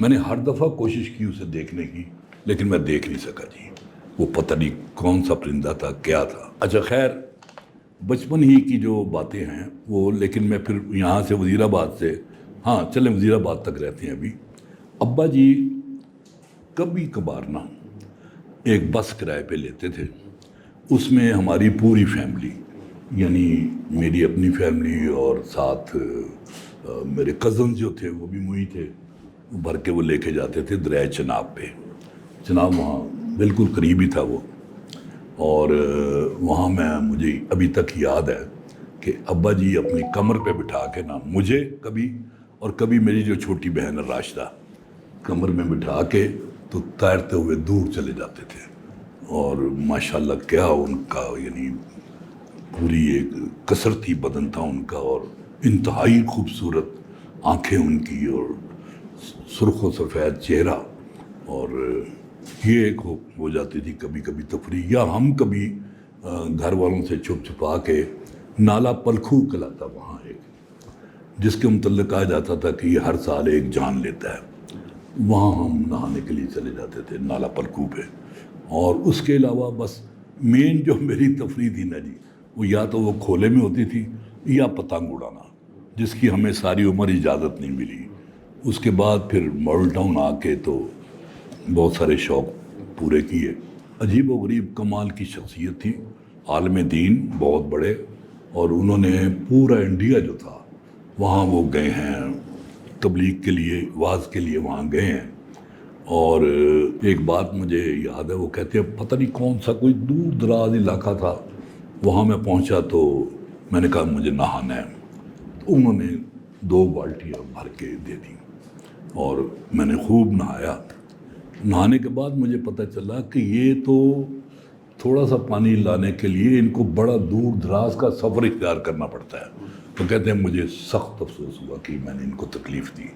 میں نے ہر دفعہ کوشش کی اسے دیکھنے کی، لیکن میں دیکھ نہیں سکا جی، وہ پتہ نہیں کون سا پرندہ تھا، کیا تھا۔ اچھا خیر، بچپن ہی کی جو باتیں ہیں وہ، لیکن میں پھر یہاں سے وزیر آباد سے، ہاں چلیں وزیر آباد تک رہتے ہیں ابھی، ابا جی کبھی کبھار نا ایک بس کرائے پہ لیتے تھے، اس میں ہماری پوری فیملی، یعنی میری اپنی فیملی اور ساتھ میرے کزنز جو تھے وہ بھی وہی تھے، بھر کے وہ لے کے جاتے تھے دریائے چناب پہ۔ چناب وہاں بالکل قریب ہی تھا وہ، اور وہاں مجھے ابھی تک یاد ہے کہ ابا جی اپنی کمر پہ بٹھا کے نا مجھے کبھی، اور کبھی میری جو چھوٹی بہن ہے راشدہ، کمر میں بٹھا کے تو تیرتے ہوئے دور چلے جاتے تھے، اور ماشاءاللہ کیا ان کا، یعنی پوری ایک کثرتی بدن تھا ان کا، اور انتہائی خوبصورت آنکھیں ان کی، اور سرخ و سفید چہرہ، اور یہ ایک ہو جاتی تھی کبھی کبھی تفریح، یا ہم کبھی گھر والوں سے چھپ چھپا کے نالا پلکھو کہلاتا وہاں ایک، جس کے متعلق کہا جاتا تھا کہ یہ ہر سال ایک جان لیتا ہے، وہاں ہم نہانے کے لیے چلے جاتے تھے نالا پلکھو پہ۔ اور اس کے علاوہ بس مین جو میری تفریح تھی نا جی، وہ یا تو وہ کھولے میں ہوتی تھی یا پتنگ اڑانا، جس کی ہمیں ساری عمر اجازت نہیں ملی۔ اس کے بعد پھر ماڈل ٹاؤن آ کے تو بہت سارے شوق پورے کیے۔ عجیب و غریب کمال کی شخصیت تھی، عالم دین بہت بڑے، اور انہوں نے پورا انڈیا جو تھا وہاں وہ گئے ہیں تبلیغ کے لیے، واعظ کے لیے وہاں گئے ہیں۔ اور ایک بات مجھے یاد ہے، وہ کہتے ہیں پتہ نہیں کون سا کوئی دور دراز علاقہ تھا، وہاں میں پہنچا تو میں نے کہا مجھے نہانا ہے، تو انہوں نے 2 بالٹیاں بھر کے دے دیں، اور میں نے خوب نہایا۔ نہانے کے بعد مجھے پتہ چلا کہ یہ تو تھوڑا سا پانی لانے کے لیے ان کو بڑا دور دراز کا سفر اختیار کرنا پڑتا ہے۔ تو کہتے ہیں مجھے سخت افسوس ہوا کہ میں نے ان کو تکلیف دی۔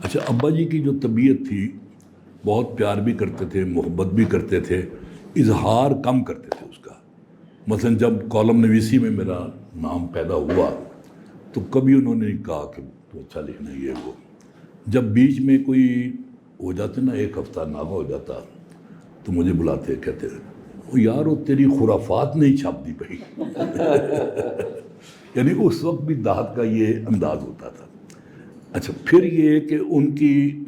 اچھا، ابا جی کی جو طبیعت تھی، بہت پیار بھی کرتے تھے، محبت بھی کرتے تھے، اظہار کم کرتے تھے اس کا۔ مثلا جب کالم نویسی میں میرا نام پیدا ہوا تو کبھی انہوں نے کہا کہ تو اچھا لکھنا یہ وہ، جب بیچ میں کوئی ہو جاتے نا، ایک ہفتہ ناغہ ہو جاتا، تو مجھے بلاتے، کہتے یار وہ تیری خرافات نہیں چھاپ دی پئی یعنی اس وقت بھی داد کا یہ انداز ہوتا تھا۔ اچھا، پھر یہ کہ ان کی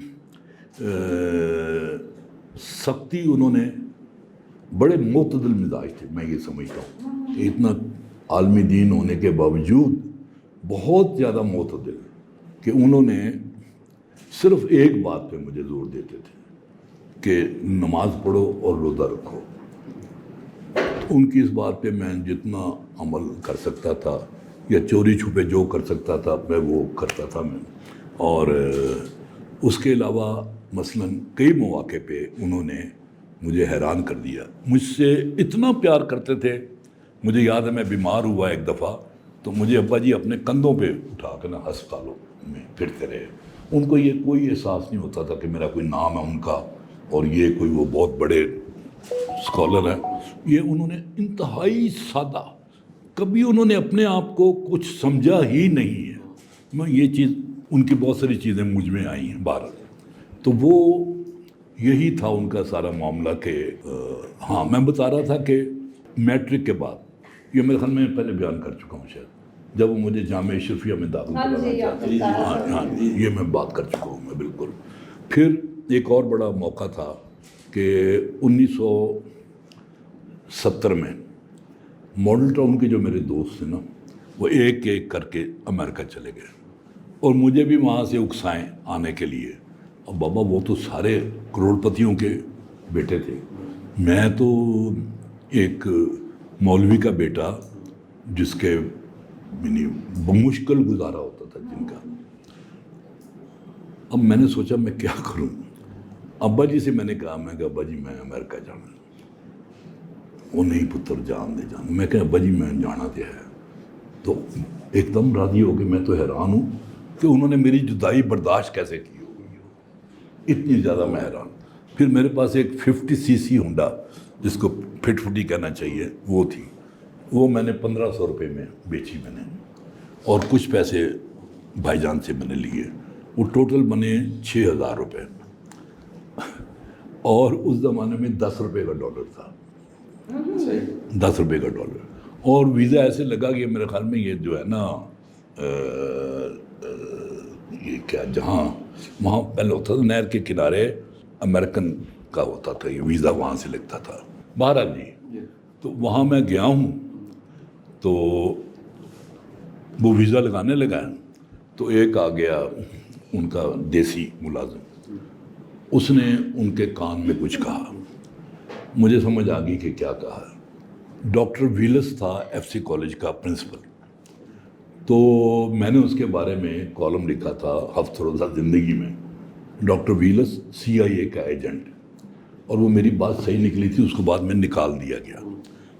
سختی، انہوں نے بڑے معتدل مزاج تھے، میں یہ سمجھتا ہوں کہ اتنا عالمی دین ہونے کے باوجود بہت زیادہ معتدل، کہ انہوں نے صرف ایک بات پہ مجھے زور دیتے تھے کہ نماز پڑھو اور روزہ رکھو۔ ان کی اس بات پہ میں جتنا عمل کر سکتا تھا یا چوری چھپے جو کر سکتا تھا میں وہ کرتا تھا میں۔ اور اس کے علاوہ مثلاً کئی مواقع پہ انہوں نے مجھے حیران کر دیا، مجھ سے اتنا پیار کرتے تھے۔ مجھے یاد ہے میں بیمار ہوا ایک دفعہ، تو مجھے ابا جی اپنے کندھوں پہ اٹھا کے نا ہسپتالوں میں پھرتے رہے۔ ان کو یہ کوئی احساس نہیں ہوتا تھا کہ میرا کوئی نام ہے ان کا، اور یہ کوئی وہ بہت بڑے اسکالر ہیں۔ یہ انہوں نے انتہائی سادہ، کبھی انہوں نے اپنے آپ کو کچھ سمجھا ہی نہیں ہے۔ میں یہ چیز، ان کی بہت ساری چیزیں مجھ میں آئی ہیں باہر، تو وہ یہی تھا ان کا سارا معاملہ کہ ہاں میں بتا رہا تھا کہ میٹرک کے بعد، یہ میرے خیال میں پہلے بیان کر چکا ہوں شاید، جب وہ مجھے جامعہ اشرفیہ میں داخل کرانا چاہتے ہیں، ہاں یہ میں بات کر چکا ہوں میں بالکل۔ پھر ایک اور بڑا موقع تھا کہ 1970 میں ماڈل ٹاؤن کے جو میرے دوست تھے نا، وہ ایک ایک کر کے امریکہ چلے گئے، اور مجھے بھی وہاں سے اکسائیں آنے کے لیے۔ اب بابا وہ تو سارے کروڑ پتیوں کے بیٹے تھے، میں تو ایک مولوی کا بیٹا جس کے یعنی بمشکل گزارا ہوتا تھا جن کا۔ اب میں نے سوچا میں کیا کروں۔ ابا جی سے میں نے کہا، میں کہا ابا جی میں امریکہ جانا۔ وہ نہیں پتر جان دے جان۔ میں کہا ابا جی میں جانا تو ہے۔ تو ایک دم راضی ہو کے میں تو حیران ہوں کہ انہوں نے میری جدائی برداشت کیسے کی ہوگی، اتنی زیادہ میں حیران۔ پھر میرے پاس ایک 50 cc ہونڈا، جس کو پھٹ پھٹی کہنا چاہیے، وہ تھی، وہ میں نے 1500 روپے میں بیچی میں نے، اور کچھ پیسے بھائی جان سے میں نے لیے، وہ ٹوٹل بنے 6000 روپے۔ اور اس زمانے میں 10 روپے کا ڈالر تھا، صحیح 10 روپے کا ڈالر. اور ویزا ایسے لگا کہ میرے خیال میں یہ جو ہے نا یہ کیا جہاں وہاں پہلے ہوتا تھا نہر کے کنارے امریکن کا ہوتا تھا، یہ ویزا وہاں سے لگتا تھا. بہرحال جی تو وہاں میں گیا ہوں تو وہ ویزا لگانے لگا تو ایک آ گیا ان کا دیسی ملازم، اس نے ان کے کان میں کچھ کہا، مجھے سمجھ آ گئی کہ کیا کہا. ڈاکٹر ویلس تھا ایف سی کالج کا پرنسپل. تو میں نے اس کے بارے میں کالم لکھا تھا ہفتہ روزہ زندگی میں، ڈاکٹر ویلس CIA کا ایجنٹ، اور وہ میری بات صحیح نکلی تھی. اس کو بعد میں نکال دیا گیا.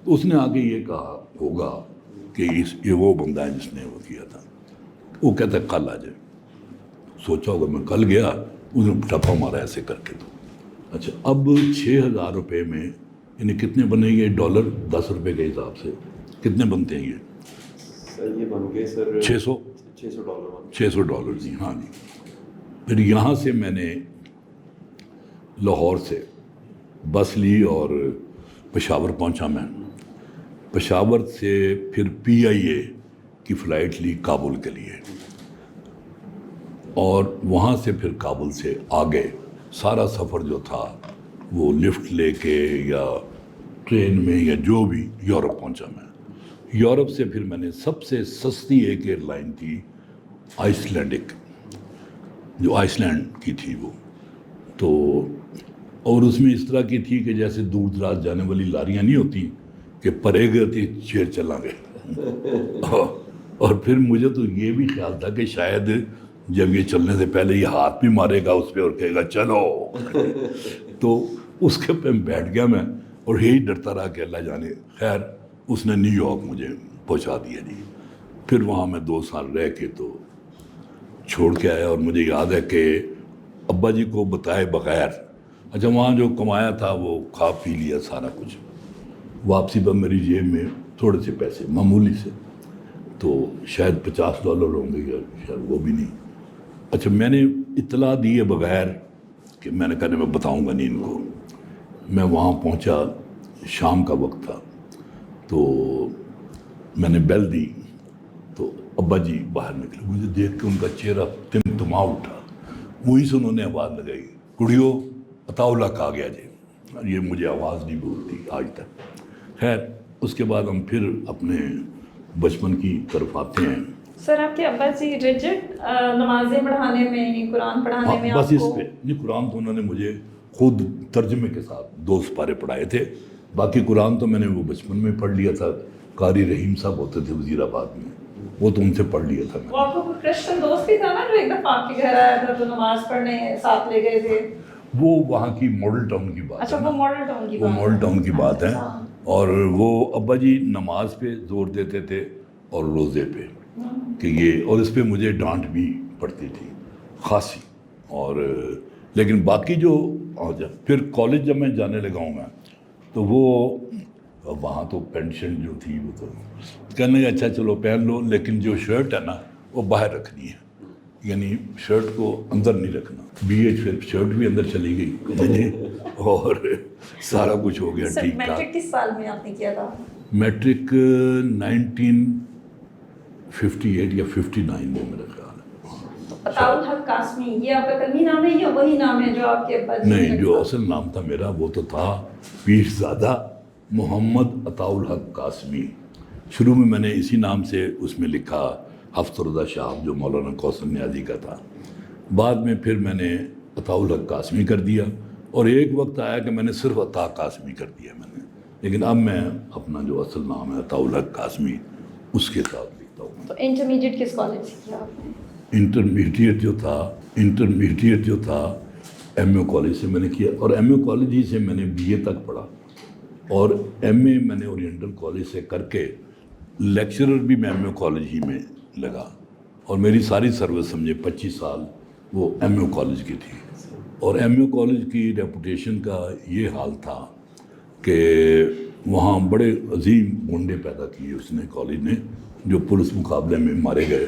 تو اس نے آگے یہ کہا ہوگا کہ یہ وہ بندہ ہے جس نے وہ کیا تھا. وہ کہتا ہے کل آ جائے. سوچا ہوگا میں کل گیا، اس نے ٹپا مارا ایسے کر کے. تو اچھا اب 6,000 روپے میں یعنی کتنے بنے گے ڈالر؟ 10 روپے کے حساب سے کتنے بنتے ہیں یہ؟ سر یہ بن گئے سر 600 ڈالر جی. ہاں جی. پھر یہاں سے میں نے لاہور سے بس لی اور پشاور پہنچا. میں پشاور سے پھر PIA کی فلائٹ لی کابل کے لیے، اور وہاں سے پھر کابل سے آگے سارا سفر جو تھا وہ لفٹ لے کے یا ٹرین میں یا جو بھی یورپ پہنچا. میں یورپ سے پھر میں نے سب سے سستی ایک ایئر لائن تھی آئس لینڈک، جو آئس لینڈ کی تھی وہ. تو اور اس میں اس طرح کی تھی کہ جیسے دور دراز جانے والی لاریاں نہیں ہوتی کہ پرے گئے تھی چیر چلا گئے. اور پھر مجھے تو یہ بھی خیال تھا کہ شاید جب یہ چلنے سے پہلے یہ ہاتھ بھی مارے گا اس پہ اور کہے گا چلو. تو اس کے پہ بیٹھ گیا میں اور یہی ڈرتا رہا کہ اللہ جانے. خیر اس نے نیو یارک مجھے پہنچا دیا جی. پھر وہاں میں 2 سال رہ کے تو چھوڑ کے آیا. اور مجھے یاد ہے کہ ابا جی کو بتائے بغیر اچھا وہاں جو کمایا تھا وہ کھا پی لیا سارا کچھ. واپسی پر میری جیب میں تھوڑے سے پیسے معمولی سے، تو شاید $50 ہوں گے یا شاید وہ بھی نہیں. اچھا میں نے اطلاع دیے بغیر کہ میں نے کہا میں بتاؤں گا نہیں ان کو. میں وہاں پہنچا، شام کا وقت تھا، تو میں نے بیل دی تو ابا جی باہر نکلے. مجھے دیکھ کے ان کا چہرہ تمتما اٹھا. وہیں سے انہوں نے آواز لگائی، کڑیو عطاء الحق آ گیا جی. یہ مجھے آواز نہیں بھولتی آج تک. خیر اس کے بعد ہم پھر اپنے بچپن کی طرف آتے ہیں. سر آپ کے ابا جی ریجڈ نمازیں پڑھانے میں، قرآن پڑھانے میں بس آپ اس کو؟ پہ نہیں، قرآن تو انہوں نے مجھے خود ترجمے کے ساتھ 2 سپارے پڑھائے تھے. باقی قرآن تو میں نے وہ بچپن میں پڑھ لیا تھا. قاری رحیم صاحب ہوتے تھے وزیر آباد میں، وہ تو ان سے پڑھ لیا تھا میں. وہ آپ کو کرسچن دوست بھی تھا نا جو ایک دفعہ آپ کے گھر آیا تھا تو نماز پڑھنے ساتھ لے گئے تھے؟ وہ وہاں کی ماڈل ٹاؤن کی بات ہے. اچھا وہ ماڈل ٹاؤن کی وہ بات ہے. ماڈل ٹاؤن کی بات ہے. اچھا. اور وہ ابا جی نماز پہ زور دیتے تھے اور روزے پہ کہ یہ، اور اس پہ مجھے ڈانٹ بھی پڑتی تھی خاصی. اور لیکن باقی جو پھر کالج جب میں جانے لگا ہوں میں تو وہ وہاں تو پینشن جو تھی وہ تو کہنے اچھا چلو پہن لو، لیکن جو شرٹ ہے نا وہ باہر رکھنی ہے، یعنی شرٹ کو اندر نہیں رکھنا. پھر شرٹ بھی اندر چلی گئی اور سارا کچھ ہو گیا ٹھیک ٹھاک. میٹرک کس سال میں آپ نے کیا تھا؟ میٹرک 1958 یا 59 میں میرا خیال ہے. عطاء الحق قاسمی یہ آپ کا قدمی نام ہے یا وہی نام ہے جو آپ کے ابا جی نے نہیں، جو رکھا؟ اصل نام تھا میرا وہ تو تھا پیرزادہ محمد عطاء الحق قاسمی. شروع میں میں نے اسی نام سے اس میں لکھا ہفتہ روزہ شاپ جو مولانا کوثر نیازی کا تھا. بعد میں پھر میں نے عطاء الحق قاسمی کر دیا، اور ایک وقت آیا کہ میں نے صرف عطا قاسمی کر دیا میں نے. لیکن اب میں اپنا جو اصل نام ہے عطاء الحق قاسمی اس کے ساتھ لکھتا ہوں. تو انٹرمیڈیٹ کس کالج سے کیا آپ نے؟ انٹرمیڈیٹ جو تھا MA کالج سے میں نے کیا، اور MA کالج ہی سے میں نے BA تک پڑھا. اور MA میں نے اورینٹل کالج سے کر کے لیکچرر بھی میں MA کالج ہی میں لگا. اور میری ساری سروس سمجھے 25 سال وہ MA کالج کی تھی. اور MA کالج کی ریپوٹیشن کا یہ حال تھا کہ وہاں بڑے عظیم گنڈے پیدا کیے اس نے کالج نے، جو پولیس مقابلے میں مارے گئے.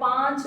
5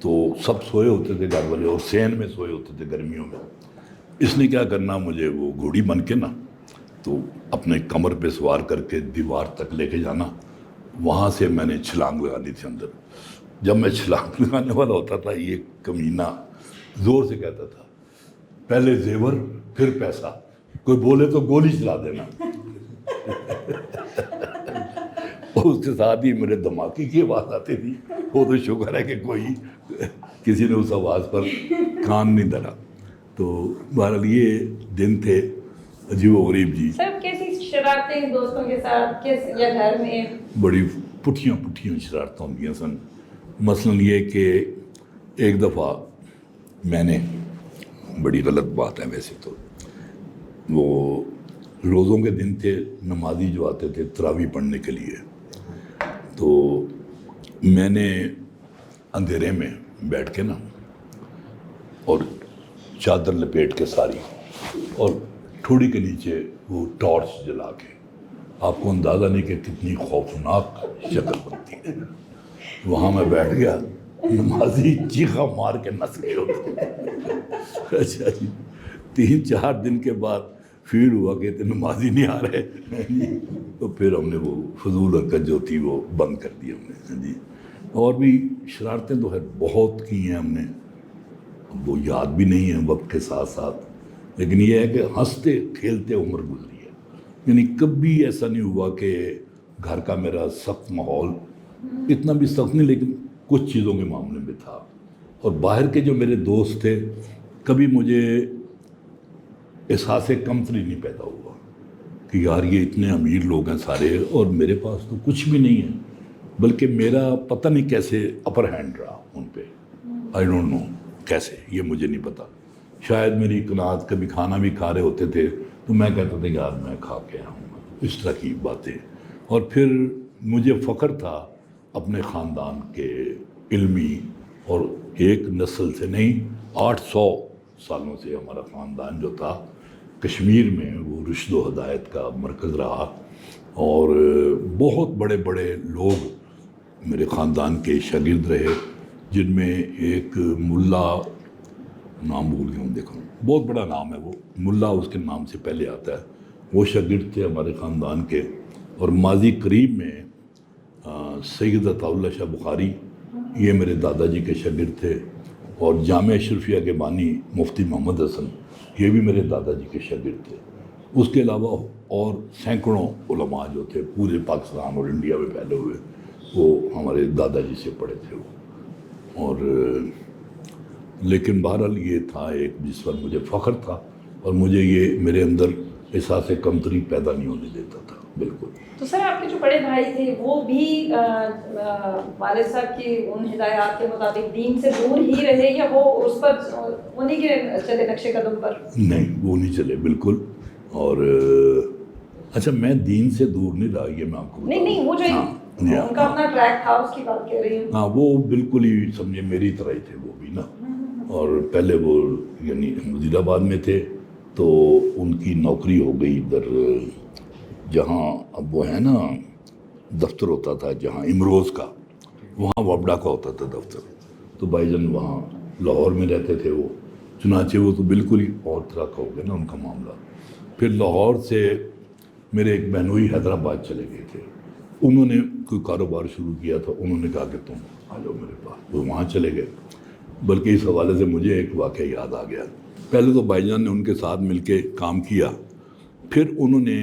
تو سب سوئے ہوتے تھے گھر والے، اور سین میں سوئے ہوتے تھے گرمیوں میں. اس نے کیا کرنا، مجھے وہ گھوڑی بن کے نا تو اپنے کمر پہ سوار کر کے دیوار تک لے کے جانا، وہاں سے میں نے چھلانگ لگانی تھی اندر. جب میں چھلانگ لگانے والا ہوتا تھا، یہ کمینہ زور سے کہتا تھا پہلے زیور پھر پیسہ، کوئی بولے تو گولی چلا دینا. اور اس کے ساتھ ہی میرے دھماکے کی آواز آتی تھی. وہ تو شکر ہے کہ کوئی کسی نے اس آواز پر کان نہیں دھرا. تو بہرحال یہ دن تھے عجیب و غریب. جی سر کیسی شرارتیں دوستوں کے ساتھ یا گھر میں؟ بڑی پٹھیاں شرارتیں ہوندیاں سن. مثلاً یہ کہ ایک دفعہ میں نے، بڑی غلط بات ہے ویسے تو، وہ روزوں کے دن تھے، نمازی جو آتے تھے تراویح پڑھنے کے لیے، تو میں نے اندھیرے میں بیٹھ کے نا اور چادر لپیٹ کے ساری، اور ٹھوڑی کے نیچے وہ ٹارچ جلا کے، آپ کو اندازہ نہیں کہ کتنی خوفناک شکل بنتی ہے. وہاں میں بیٹھ گیا، نمازی چیخا مار کے نس گئے ہوتے. اچھا جی، 3-4 دن کے بعد فیل ہوا کہ نمازی نہیں آ رہے تو پھر ہم نے وہ فضول حرکت جو تھی وہ بند کر دی ہم نے. جی اور بھی شرارتیں تو ہے بہت کی ہیں ہم نے، وہ یاد بھی نہیں ہیں وقت کے ساتھ ساتھ، لیکن یہ ہے کہ ہنستے کھیلتے عمر گزری ہے. یعنی کبھی ایسا نہیں ہوا کہ گھر کا میرا سخت ماحول، اتنا بھی سخت نہیں لیکن کچھ چیزوں کے معاملے میں تھا. اور باہر کے جو میرے دوست تھے، کبھی مجھے احساس کمتری نہیں پیدا ہوا کہ یار یہ اتنے امیر لوگ ہیں سارے اور میرے پاس تو کچھ بھی نہیں ہے. بلکہ میرا پتہ نہیں کیسے اپر ہینڈ رہا ان پہ. آئی ڈونٹ نو کیسے، یہ مجھے نہیں پتا. شاید میری قناعت، کبھی کھانا بھی کھا رہے ہوتے تھے تو میں کہتا تھا یار میں کھا کے آؤں گا، اس طرح کی باتیں. اور پھر مجھے فخر تھا اپنے خاندان کے علمی، اور ایک نسل سے نہیں 800 سالوں سے ہمارا خاندان جو تھا کشمیر میں وہ رشد و ہدایت کا مرکز رہا. اور بہت بڑے بڑے لوگ میرے خاندان کے شاگرد رہے، جن میں ایک ملا، نام بھول گیا ہوں، دیکھو بہت بڑا نام ہے وہ، ملا اس کے نام سے پہلے آتا ہے. وہ شاگرد تھے ہمارے خاندان کے. اور ماضی قریب میں سید عطا اللہ شاہ بخاری، یہ میرے دادا جی کے شاگرد تھے. اور جامعہ اشرفیہ کے بانی مفتی محمد حسن، یہ بھی میرے دادا جی کے شاگرد تھے. اس کے علاوہ اور سینکڑوں علماء جو تھے پورے پاکستان اور انڈیا میں پھیلے ہوئے، وہ ہمارے دادا جی سے پڑھے تھے وہ. اور لیکن بہرحال یہ تھا ایک جس پر مجھے فخر تھا، اور مجھے یہ میرے اندر احساس کمتری پیدا نہیں ہونے دیتا تھا بالکل. تو سر آپ کے جو بڑے بھائی تھے وہ بھی والد صاحب کی ان ہدایات کے مطابق دین سے دور ہی رہے، یا وہ اس پر انہیں کے چلے نقش قدم پر؟ نہیں، وہ نہیں چلے بالکل. اور اچھا میں دین سے دور نہیں رہا، یہ میں آپ کو نہیں وہ جو ان کا اپنا ٹریک تھا اس کی بات کہہ رہی ہوں. ہاں وہ بالکل ہی سمجھے میری طرح ہی تھے وہ بھی نا. اور پہلے وہ یعنی وزیر آباد میں تھے تو ان کی نوکری ہو گئی ادھر، جہاں اب وہ ہے نا دفتر ہوتا تھا جہاں امروز کا، وہاں وابڈا کا ہوتا تھا دفتر. تو بھائی جان وہاں لاہور میں رہتے تھے وہ، چنانچہ وہ تو بالکل ہی اور طرح کا ہو گیا نا ان کا معاملہ. پھر لاہور سے میرے ایک بہنوئی حیدرآباد چلے گئے تھے، انہوں نے کوئی کاروبار شروع کیا تھا، انہوں نے کہا کہ تم آ جاؤ میرے پاس، وہ وہاں چلے گئے. بلکہ اس حوالے سے مجھے ایک واقعہ یاد آ گیا. پہلے تو بھائی جان نے ان کے ساتھ مل کے کام کیا، پھر انہوں نے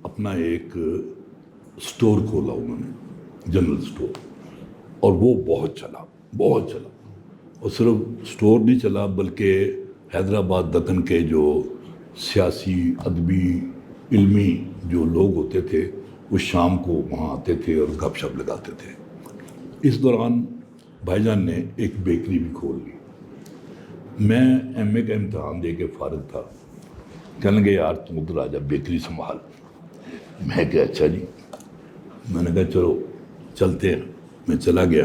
اپنا ایک سٹور کھولا، انہوں نے جنرل سٹور، اور وہ بہت چلا. اور صرف سٹور نہیں چلا بلکہ حیدرآباد دکن کے جو سیاسی، ادبی، علمی جو لوگ ہوتے تھے وہ شام کو وہاں آتے تھے اور گپ شپ لگاتے تھے. اس دوران بھائی جان نے ایک بیکری بھی کھول لی. میں ایم اے کا امتحان دے کے فارغ تھا، کہنے لگے یار تم ادھر آ جا بیکری سنبھال. میں کہا اچھا جی. میں نے کہا چلو چلتے ہیں. میں چلا گیا.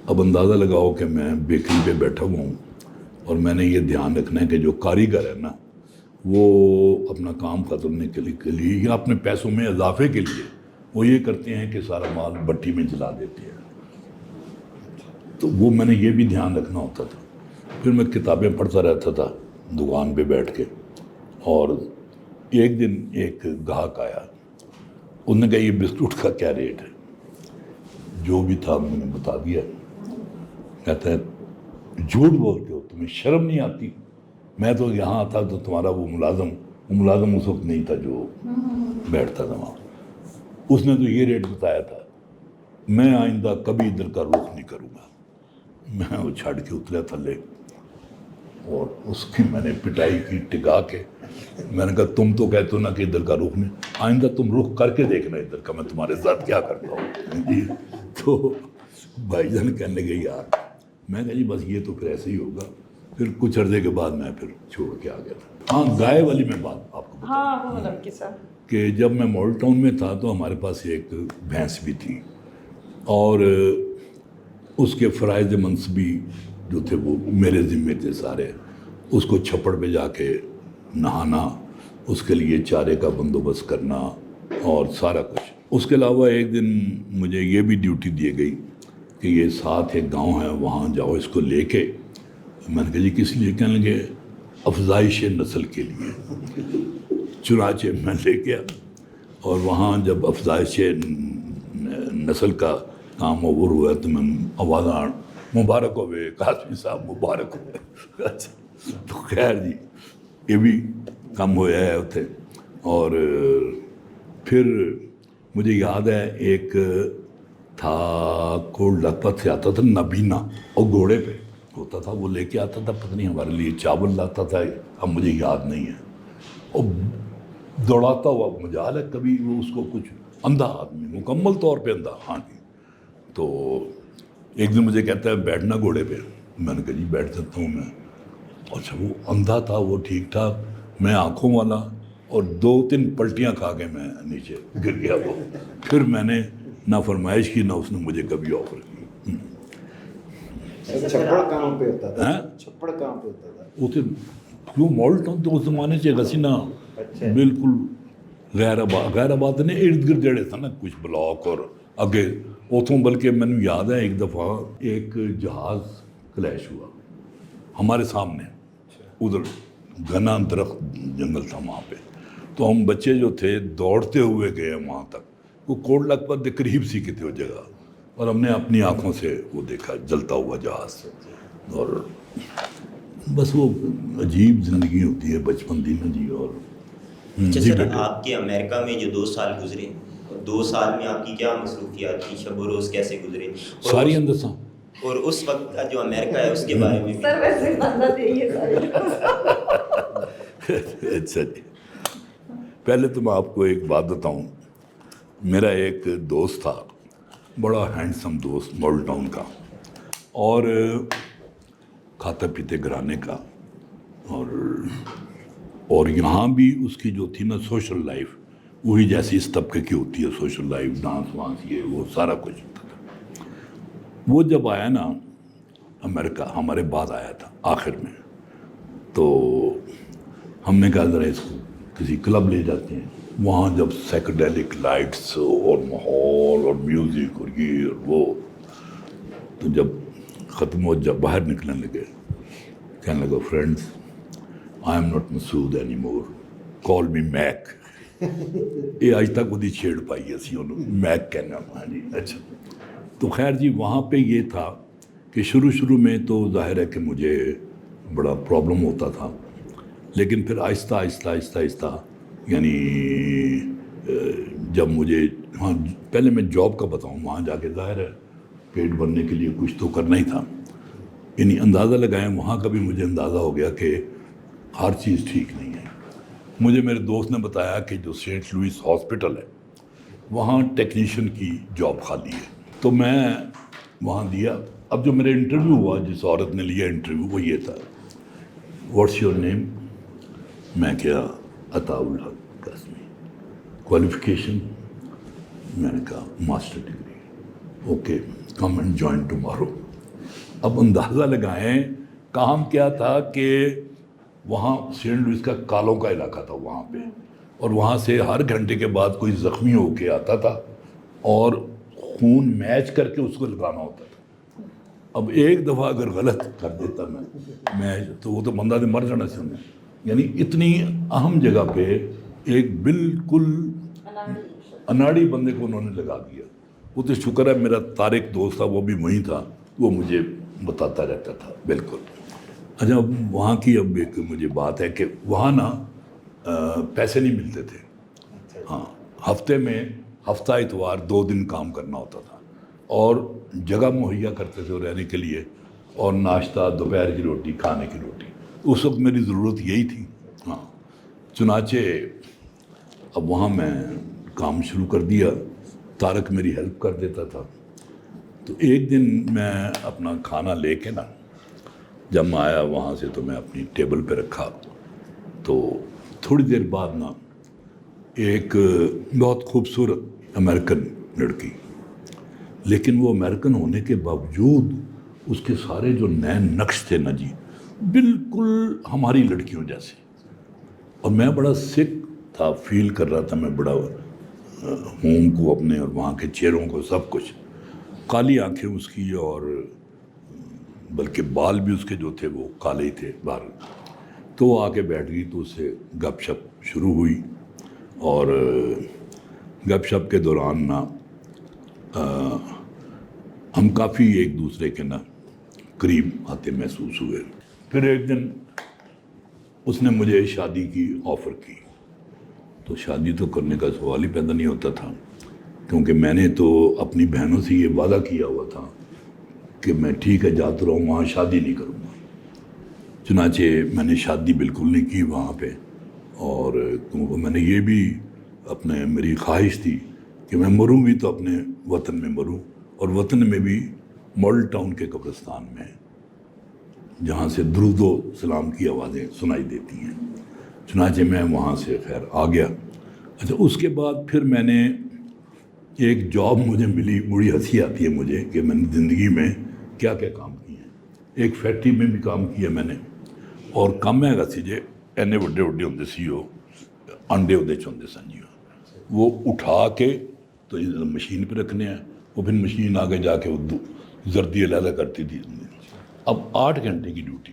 اب اندازہ لگاؤ کہ میں بیکری پہ بیٹھا ہوا ہوں، اور میں نے یہ دھیان رکھنا ہے کہ جو کاریگر ہے نا وہ اپنا کام ختم کے لیے یا اپنے پیسوں میں اضافے کے لیے وہ یہ کرتے ہیں کہ سارا مال بٹی میں جلا دیتے ہیں. تو وہ میں نے یہ بھی دھیان رکھنا ہوتا تھا. پھر میں کتابیں پڑھتا رہتا تھا دکان پہ بیٹھ کے. اور ایک دن ایک گاہک آیا, انہوں نے کہا یہ بسکٹ کا کیا ریٹ ہے؟ جو بھی تھا میں نے بتا دیا. کہتا ہے جھوٹ بولتے ہو, تمہیں شرم نہیں آتی؟ میں تو یہاں آتا تو تمہارا وہ ملازم اس وقت نہیں تھا جو بیٹھتا تھا وہاں, اس نے تو یہ ریٹ بتایا تھا. میں آئندہ کبھی ادھر کا رخ نہیں کروں گا. میں وہ چھڑ کے اتریا تھلے اور اس کی میں نے پٹائی کی ٹکا کے. میں نے کہا تم تو کہتے ہو نا کہ ادھر کا رخ نہیں, آئندہ تم رخ کر کے دیکھنا ادھر کا, میں تمہارے ساتھ کیا کرتا ہوں. تو بھائی جان کہنے لگے یار. میں کہا جی بس یہ تو پھر ایسے ہی ہوگا. پھر کچھ عرصے کے بعد میں پھر چھوڑ کے آ گیا تھا. ہاں گائے والی میں بات آپ کو ہاں وہ لڑکی صاحب کہ جب میں ماڈل ٹاؤن میں تھا تو ہمارے پاس ایک بھینس بھی تھی, اور اس کے فرائض منصبی جو تھے وہ میرے ذمے تھے سارے. اس کو چھپڑ پہ جا کے نہانا, اس کے لیے چارے کا بندوبست کرنا اور سارا کچھ. اس کے علاوہ ایک دن مجھے یہ بھی ڈیوٹی دی گئی کہ یہ ساتھ ایک گاؤں ہے وہاں جاؤ اس کو لے کے. میں نے کہا جی کس لیے؟ کہنے لگے افزائش نسل کے لیے. چنانچہ میں لے گیا اور وہاں جب افزائش نسل کا کام اوور ہوا تو میں آوازاں مبارک ہوئے قاسمی صاحب مبارک ہوئے. تو خیر جی یہ بھی کم ہوا ہے اتنے. اور پھر مجھے یاد ہے ایک تھا کوڑ لکھپت سے آتا تھا نبینا, اور گھوڑے پہ ہوتا تھا, وہ لے کے آتا تھا پتہ نہیں ہمارے لیے چاول لاتا تھا, اب مجھے یاد نہیں ہے. اور دوڑاتا ہوا مجال ہے, کبھی وہ اس کو کچھ اندھا آدمی, مکمل طور پہ اندھا. ہاں جی. تو ایک دن مجھے کہتا ہے بیٹھنا گھوڑے پہ. میں نے کہا جی بیٹھ جاتا ہوں میں. اچھا وہ اندھا تھا, وہ ٹھیک ٹھاک, میں آنکھوں والا, اور 2-3 پلٹیاں کھا کے میں نیچے گر گیا. وہ پھر میں نے نہ فرمائش کی نہ اس نے مجھے کبھی آفر کی. چھپڑ کہاں پہ ہوتا تھا؟ چھپڑ کہاں پہ ہوتا تھا؟ وہ تو کیوں ماڈل ٹاؤن تو اس زمانے سے غسینا بالکل غیر آباد نے ارد گرد جڑے تھا نا کچھ بلاک اور اگے اتوں. بلکہ میں نے یاد ہے ایک دفعہ ایک جہاز کلیش ہوا ہمارے سامنے, ادھر گھنا درخت جنگل تھا وہاں پہ. تو ہم بچے جو تھے دوڑتے ہوئے گئے وہاں تک. وہ کوٹ لکھپت کے قریب سی کی تھی وہ جگہ, اور ہم نے اپنی آنکھوں سے وہ دیکھا جلتا ہوا جہاز. اور بس وہ عجیب زندگی ہوتی ہے بچپن دی نا جی. اور اچھا سر, آپ کے امریکہ میں جو 2 سال گزرے, 2 سال میں آپ کی کیا مصروفیات تھی, شب و روز کیسے گزرے؟ ساری اندساں. اور اس وقت کا جو امریکہ ہے اس کے بارے میں سر ویسے بندہ چاہیے ساری. اچھا جی, پہلے تو میں آپ کو ایک بات بتاؤں. میرا ایک دوست تھا, بڑا ہینڈسم دوست ماڈل ٹاؤن کا, اور کھاتے پیتے گھرانے کا. اور یہاں بھی اس کی جو تھی نا سوشل لائف وہی جیسی اس طبقے کی ہوتی ہے, سوشل لائف, ڈانس وانس, یہ وہ سارا کچھ ہوتا تھا. وہ جب آیا نا امریکہ, ہمارے بعد آیا تھا آخر میں, تو ہم نے کہا ذرا اس کو کسی کلب لے جاتے ہیں. وہاں جب سائیکڈیلک لائٹس اور ماحول اور میوزک اور یہ اور وہ, تو جب ختم ہو جب باہر نکلنے لگے کہنے لگا friends I am not Masood any more, call me Mike. یہ آج تک وہ چھیڑ پائی ہے سی انہوں میک کہنا. ہاں جی اچھا. تو خیر جی وہاں پہ یہ تھا کہ شروع میں تو ظاہر ہے کہ مجھے بڑا پرابلم ہوتا تھا, لیکن پھر آہستہ آہستہ یعنی جب مجھے, ہاں پہلے میں جاب کا بتاؤں, وہاں جا کے ظاہر ہے پیٹ بھرنے کے لیے کچھ تو کرنا ہی تھا. یعنی اندازہ لگائیں وہاں کا بھی مجھے اندازہ ہو گیا کہ ہر چیز ٹھیک نہیں ہے. مجھے میرے دوست نے بتایا کہ جو سینٹ لوئس ہاسپٹل ہے وہاں ٹیکنیشین کی جاب خالی ہے. تو میں وہاں دیا. اب جو میرا انٹرویو ہوا, جس عورت نے لیا انٹرویو, وہ یہ تھا واٹس یور نیم. میں کیا عطاء الحق قاسمی. کوالیفیکیشن میں نے کہا master degree. Okay come and join tomorrow. اب اندازہ لگائیں کام کیا تھا کہ وہاں سینٹ لوئس کا کالوں کا علاقہ تھا وہاں پہ, اور وہاں سے ہر گھنٹے کے بعد کوئی زخمی ہو کے آتا تھا اور خون میچ کر کے اس کو لگانا ہوتا تھا. اب ایک دفعہ اگر غلط کر دیتا میں تو وہ تو بندہ نے مر جانا چاہیے. یعنی اتنی اہم جگہ پہ ایک بالکل اناڑی بندے کو انہوں نے لگا دیا. وہ تو شکر ہے میرا طارق دوست تھا, وہ بھی وہیں تھا, وہ مجھے بتاتا رہتا تھا. بالکل. اچھا, وہاں کی اب ایک مجھے بات ہے کہ وہاں نا پیسے نہیں ملتے تھے. ہاں, ہفتے میں ہفتہ اتوار 2 دن کام کرنا ہوتا تھا, اور جگہ مہیا کرتے تھے رہنے کے لیے, اور ناشتہ, دوپہر کی روٹی, کھانے کی روٹی. اس وقت میری ضرورت یہی تھی. ہاں, چنانچہ اب وہاں میں کام شروع کر دیا. طارق میری ہیلپ کر دیتا تھا. تو ایک دن میں اپنا کھانا لے کے نا جب میں آیا وہاں سے تو میں اپنی ٹیبل پہ رکھا, تو تھوڑی دیر بعد نا ایک بہت خوبصورت امریکن لڑکی, لیکن وہ امریکن ہونے کے باوجود اس کے سارے جو نئے نقش تھے نا جی, بالکل ہماری لڑکیوں جیسے. اور میں بڑا سک تھا, فیل کر رہا تھا میں بڑا ہوم کو اپنے, اور وہاں کے چہروں کو, سب کچھ. کالی آنکھیں اس کی, اور بلکہ بال بھی اس کے جو تھے وہ کالے ہی تھے باہر. تو وہ آ کے بیٹھ گئی, تو اس سے گپ شپ شروع ہوئی, اور گپ شپ کے دوران نا ہم کافی ایک دوسرے کے نا قریب آتے محسوس ہوئے. پھر ایک دن اس نے مجھے شادی کی آفر کی. تو شادی تو کرنے کا سوال ہی پیدا نہیں ہوتا تھا, کیونکہ میں نے تو اپنی بہنوں سے یہ وعدہ کیا ہوا تھا کہ میں ٹھیک ہے جاتا رہوں, وہاں شادی نہیں کروں گا. چنانچہ میں نے شادی بالکل نہیں کی وہاں پہ, اور میں نے یہ بھی میری خواہش تھی کہ میں مروں بھی تو اپنے وطن میں مروں, اور وطن میں بھی ماڈل ٹاؤن کے قبرستان میں, جہاں سے درود و سلام کی آوازیں سنائی دیتی ہیں. چنانچہ میں وہاں سے خیر آ گیا. اچھا, اس کے بعد پھر میں نے ایک جاب مجھے ملی, بڑی ہنسی آتی ہے مجھے کہ میں نے زندگی میں کیا کیا کام کیے ہیں. ایک فیکٹری میں بھی کام کیا میں نے, اور کم ہے گا سی جے اینے وڈے وڈے ہوندے سی وہ انڈے ہوندے چوندے سن جی, وہ اٹھا کے تو مشین پہ رکھنے ہیں, وہ پھر مشین آگے جا کے وہ زردی علیحدہ کرتی تھی. اب 8 گھنٹے کی ڈیوٹی,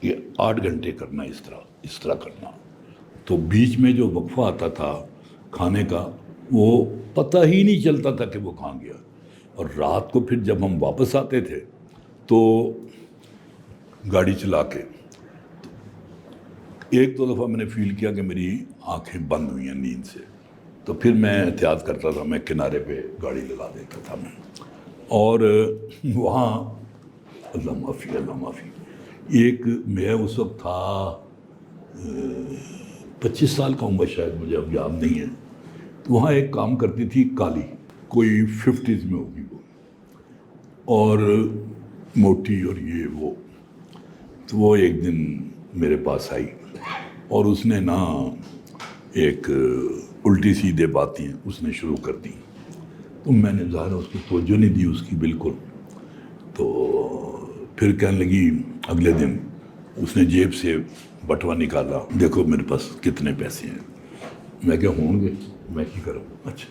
یہ 8 گھنٹے کرنا اس طرح کرنا. تو بیچ میں جو وقفہ آتا تھا کھانے کا, وہ پتہ ہی نہیں چلتا تھا کہ وہ کہاں گیا. اور رات کو پھر جب ہم واپس آتے تھے تو گاڑی چلا کے, ایک دو دفعہ میں نے فیل کیا کہ میری آنکھیں بند ہوئی ہیں نیند سے, تو پھر میں احتیاط کرتا تھا, میں کنارے پہ گاڑی لگا دیتا تھا میں. اور وہاں اللہ معافی, ایک میں اس وقت تھا 25 سال کا عمر شاید, مجھے اب یاد نہیں ہے. تو وہاں ایک کام کرتی تھی کالی, کوئی 50s میں ہوگی وہ, اور موٹی اور یہ وہ. تو وہ ایک دن میرے پاس آئی, اور اس نے نا ایک الٹی سیدھے باتیں اس نے شروع کر دی. تو میں نے ظاہر اس کی توجہ نہیں دی اس کی بالکل. تو پھر کہنے لگی, اگلے دن اس نے جیب سے بٹوا نکالا, دیکھو میرے پاس کتنے پیسے ہیں. میں کیا ہوں گے, میں کیا کروں. اچھا,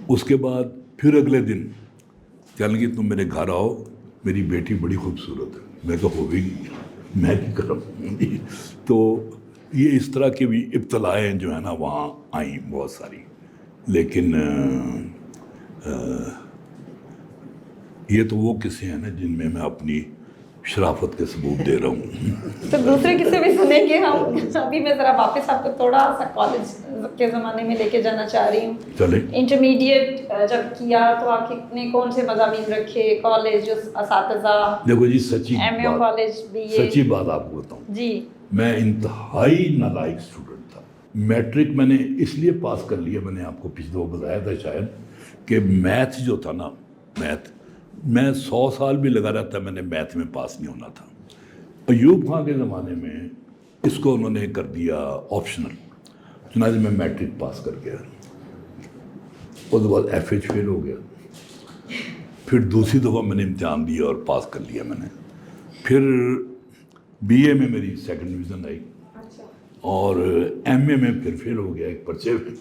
اس کے بعد پھر اگلے دن کہنے لگی تم میرے گھر آؤ, میری بیٹی بڑی خوبصورت ہے. میں کہا ہو گئی, میں کیا کروں. تو یہ اس طرح کی بھی ابتلائیں جو ہے نا وہاں آئیں بہت ساری. لیکن یہ تو وہ قصے ہیں نا جن میں میں اپنی شرافت کے ثبوت دے رہا ہوں. تو دوسرے قصے بھی سنیں گے ہم. ابھی میں ذرا واپس آپ کو تھوڑا سا کالج کے زمانے میں لے کے جانا چاہ رہی ہوں. چلے. انٹرمیڈیٹ جب کیا تو آپ نے کون سے مضامین رکھے, کالج, اساتذہ؟ دیکھو جی سچی کالج بھی سچی بات آپ کو بتاؤں جی, میں انتہائی نالائق اسٹوڈنٹ تھا. میٹرک میں نے اس لیے پاس کر لیا, میں نے آپ کو پچھلے وہ بتایا تھا شاید, کہ میتھ جو تھا نا, میتھ میں 100 سال بھی لگا رہتا, میں نے میتھ میں پاس نہیں ہونا تھا. ایوب خان کے زمانے میں اس کو انہوں نے کر دیا آپشنل. چنانچہ میں میٹرک پاس کر گیا, اس کے بعد ایف ایچ فیل ہو گیا. پھر دوسری دفعہ میں نے امتحان دیا اور پاس کر لیا میں نے. پھر بی اے میں میری 2nd ڈویژن آئی, اور ایم اے میں پھر فیل ہو گیا ایک پرچے میں.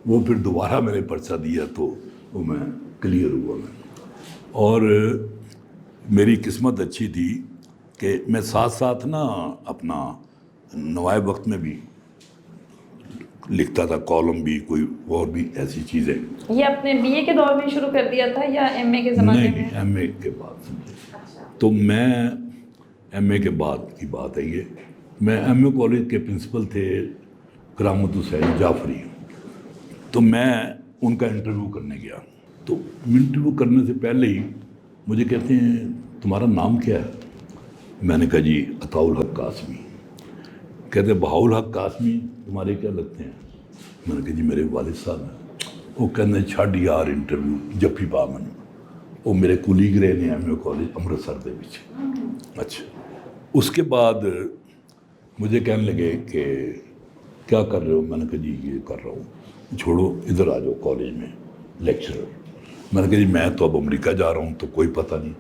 وہ پھر دوبارہ میں نے پرچہ دیا تو وہ میں کلیئر ہوا میں. اور میری قسمت اچھی تھی کہ میں ساتھ ساتھ نا اپنا نوائے وقت میں بھی لکھتا تھا، کالم بھی، کوئی اور بھی ایسی چیزیں۔ یہ اپنے بی اے کے دور میں شروع کر دیا تھا یا ایم اے کے زمانے میں؟ نہیں، ایم اے کے بعد۔ اچھا۔ تو میں ایم اے کے بعد کی بات ہے یہ، میں ایم اے کالج کے پرنسپل تھے کرامت حسین جعفری، تو میں ان کا انٹرویو کرنے گیا۔ تو انٹرویو کرنے سے پہلے ہی مجھے کہتے ہیں تمہارا نام کیا ہے؟ میں نے کہا جی عطاء الحق قاسمی۔ کہتے بہاء الحق قاسمی تمہارے کیا لگتے ہیں؟ میں نے کہا جی میرے والد صاحب ہیں۔ وہ کہتے چھڈ یار انٹرویو جفی پا من، وہ میرے کولیگ رہے نے ایم اے کالج امرتسر دے وچ۔ اچھا، اس کے بعد مجھے کہنے لگے کہ کیا کر رہے ہو؟ میں نے کہا جی یہ کر رہا ہوں، چھوڑو ادھر آ جاؤ کالج میں لیکچرر۔ میں نے کہا جی میں تو اب امریکہ جا رہا ہوں تو کوئی پتہ نہیں۔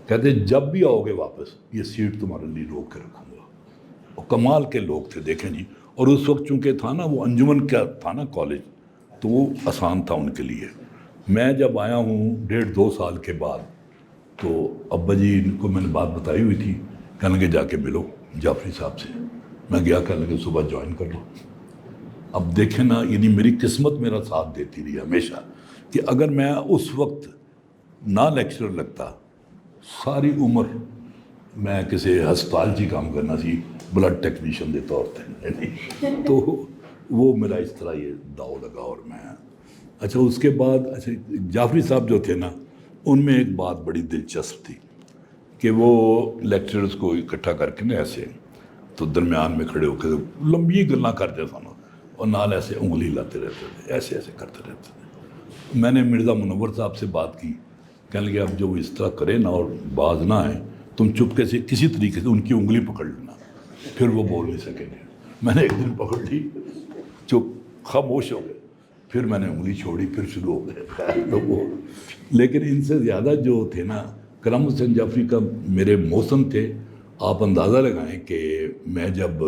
کہتے جب بھی آؤ گے واپس یہ سیٹ تمہارے لیے روک کے رکھوں گا۔ اور کمال کے لوگ تھے دیکھیں جی، اور اس وقت چونکہ تھا نا وہ انجمن کیا تھا نا کالج، تو وہ آسان تھا ان کے لیے۔ میں جب آیا ہوں 1.5-2 سال کے بعد، تو ابا جی ان کو میں نے بات بتائی ہوئی تھی، کہنے لگے جا کے ملو جعفری صاحب سے۔ میں گیا، کہنے لگے صبح جوائن کر لو۔ اب دیکھیں نا، یعنی میری قسمت میرا ساتھ دیتی رہی ہمیشہ، کہ اگر میں اس وقت نہ لیکچرر لگتا، ساری عمر میں کسی ہسپتال جی کام کرنا سی بلڈ ٹیکنیشین دے طور پہ، تو وہ میرا اس طرح یہ داؤ لگا۔ اور میں اچھا اس کے بعد اچھا جعفری صاحب جو تھے نا، ان میں ایک بات بڑی دلچسپ تھی کہ وہ لیکچررز کو اکٹھا کر کے نا ایسے تو درمیان میں کھڑے ہو کے لمبی گلاں کرتے سن اور نال ایسے انگلی لاتے رہتے تھے، ایسے ایسے کرتے رہتے تھے۔ میں نے مرزا منور صاحب سے بات کی، کہنے لگے اب جو اس طرح کرے نا اور باز نہ آئے، تم چپکے سے کسی طریقے سے ان کی انگلی پکڑ لینا، پھر وہ بول نہیں سکیں گے۔ میں نے ایک دن پکڑ لی، چپ خاموش ہو گئے، پھر میں نے انگلی چھوڑی، پھر شروع ہو گئے تو وہ۔ لیکن ان سے زیادہ جو تھے نا کرامت حسین جعفری کا میرے موسم تھے۔ آپ اندازہ لگائیں کہ میں جب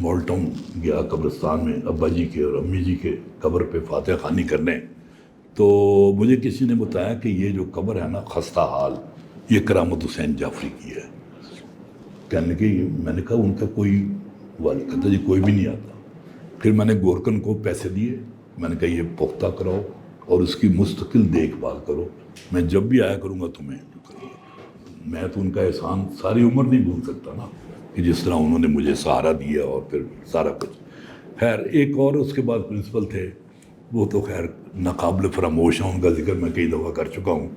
مال ٹاؤن گیا قبرستان میں ابا جی کے اور امی جی کے قبر پہ فاتح خوانی کرنے، تو مجھے کسی نے بتایا کہ یہ جو قبر ہے نا خستہ حال، یہ کرامت حسین جعفری کی ہے۔ کہنے کہ میں نے کہا ان کا کوئی والد؟ کہتا جی کوئی بھی نہیں آتا۔ پھر میں نے گورکن کو پیسے دیے، میں نے کہا یہ پختہ کراؤ اور اس کی مستقل دیکھ بھال کرو، میں جب بھی آیا کروں گا تمہیں کریے۔ میں تو ان کا احسان ساری عمر نہیں بھول سکتا نا، کہ جس طرح انہوں نے مجھے سہارا دیا اور پھر سارا کچھ۔ خیر ایک اور اس کے بعد پرنسپل تھے، وہ تو خیر ناقابل فراموش ہیں، ان کا ذکر میں کئی دفعہ کر چکا ہوں،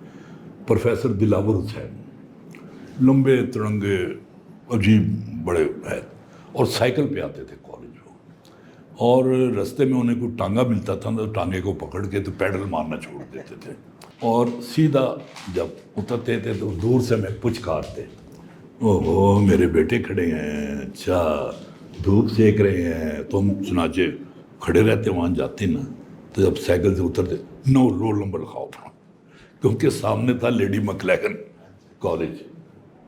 پروفیسر دلاور حسین۔ لمبے تڑنگے عجیب بڑے ہیں، اور سائیکل پہ آتے تھے کالج میں، اور رستے میں انہیں کوئی ٹانگا ملتا تھا تو ٹانگے کو پکڑ کے تو پیڈل مارنا چھوڑ دیتے تھے، اور سیدھا جب اترتے تھے تو دور سے میں پچکارتے، اوہ میرے بیٹے کھڑے ہیں، اچھا دھوپ سیک رہے ہیں، تو ہم چنانچہ کھڑے رہتے وہاں جاتے نا، تو جب سائیکل سے اترتے 9 رول نمبر لکھاؤ تھا، کیونکہ سامنے تھا لیڈی مکلیگن کالج،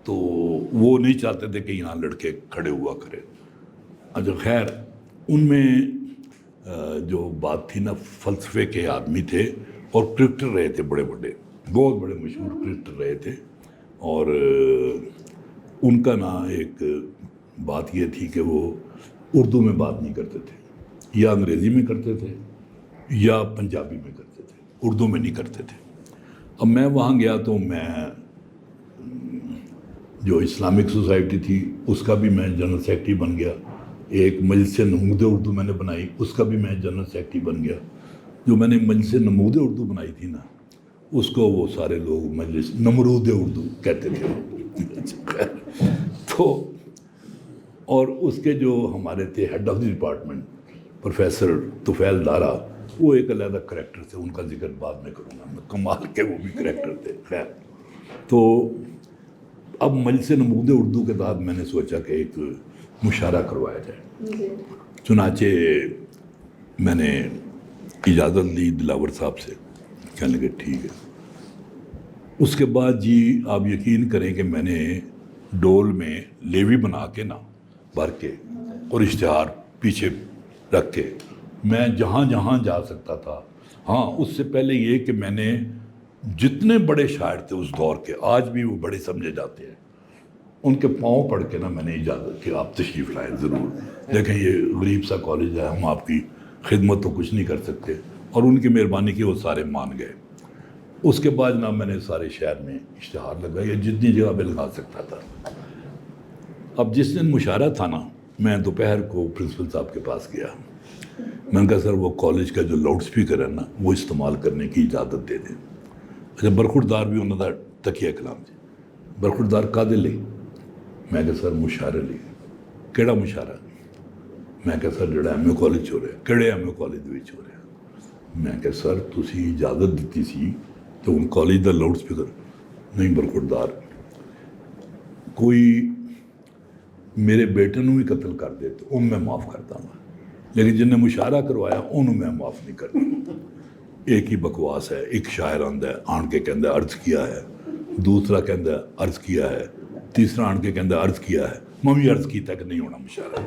تو وہ نہیں چاہتے تھے کہ یہاں لڑکے کھڑے ہوا کرے۔ اچھا خیر ان میں جو بات تھی نا، فلسفے کے آدمی تھے اور کرکٹر رہے تھے، بڑے بڑے بہت بڑے مشہور کرکٹر رہے تھے، اور ان کا نا ایک بات یہ تھی کہ وہ اردو میں بات نہیں کرتے تھے، یا انگریزی میں کرتے تھے یا پنجابی میں کرتے تھے، اردو میں نہیں کرتے تھے۔ اب میں وہاں گیا تو میں جو اسلامک سوسائٹی تھی اس کا بھی میں جنرل سیکرٹری بن گیا، ایک مجلس نمود اردو میں نے بنائی، اس کا بھی میں جنرل سیکرٹری بن گیا۔ جو میں نے مجلس نمود اردو بنائی تھی نا، اس کو وہ سارے لوگ مجلس نمرود اردو کہتے تھے تو اور اس کے جو ہمارے تھے head of the department professor Tufail Dara, وہ ایک علیحدہ کریکٹر تھے، ان کا ذکر بعد میں کروں گا، کمال کے وہ بھی کریکٹر تھے۔ خیر تو اب مجلس نمود اردو کے بعد میں نے سوچا کہ ایک مشاعرہ کروایا جائے، چنانچہ میں نے اجازت لی دلاور صاحب سے، کہنے لگے ٹھیک ہے۔ اس کے بعد جی آپ یقین کریں کہ میں نے ڈول میں لیوی بنا کے نا بھر کے اور اشتہار پیچھے رکھ کے میں جہاں جہاں جا سکتا تھا۔ ہاں اس سے پہلے یہ کہ میں نے جتنے بڑے شاعر تھے اس دور کے آج بھی وہ بڑے سمجھے جاتے ہیں، ان کے پاؤں پڑھ کے نا میں نے اجازت کہ آپ تشریف لائیں ضرور، دیکھیں یہ غریب سا کالج ہے، ہم آپ کی خدمت تو کچھ نہیں کر سکتے، اور ان کی مہربانی کی وہ سارے مان گئے۔ اس کے بعد نا میں نے سارے شہر میں اشتہار لگایا جتنی جگہ پہ لگا سکتا تھا۔ اب جس دن مشاعرہ تھا نا، میں دوپہر کو پرنسپل صاحب کے پاس گیا، میں نے کہا سر وہ کالج کا جو لاؤڈ سپیکر ہے نا وہ استعمال کرنے کی اجازت دے دیں۔ اچھا برخوردار بھی انہوں نے تکیہ کلام جی برخوردار کادے لئی؟ میں کہا سر مشاعرے لئی۔ کیڑا مشاعرہ؟ میں کہا سر جڑا ایم اے کالج ہو رہا، کیڑے ایم اے کالج وچ ہو رہا؟ میں کہا سر تسی اجازت دیتی سی تو in college the loud speaker نہیں برخوردار، کوئی میرے بیٹے نو بھی قتل کر دے تو ان میں معاف کرتا ہوں، لیکن جن نے مشاعرہ کروایا انہوں میں معاف نہیں کرتا۔ ایک ہی بکواس ہے، ایک شاعر آندا ہے آن کے کہندا ہے عرض کیا ہے، دوسرا کہندا ہے عرض کیا ہے، تیسرا آن کے کہندا ہے عرض کیا ہے، میں بھی عرض کیتا کہ نہیں ہونا مشاعرہ۔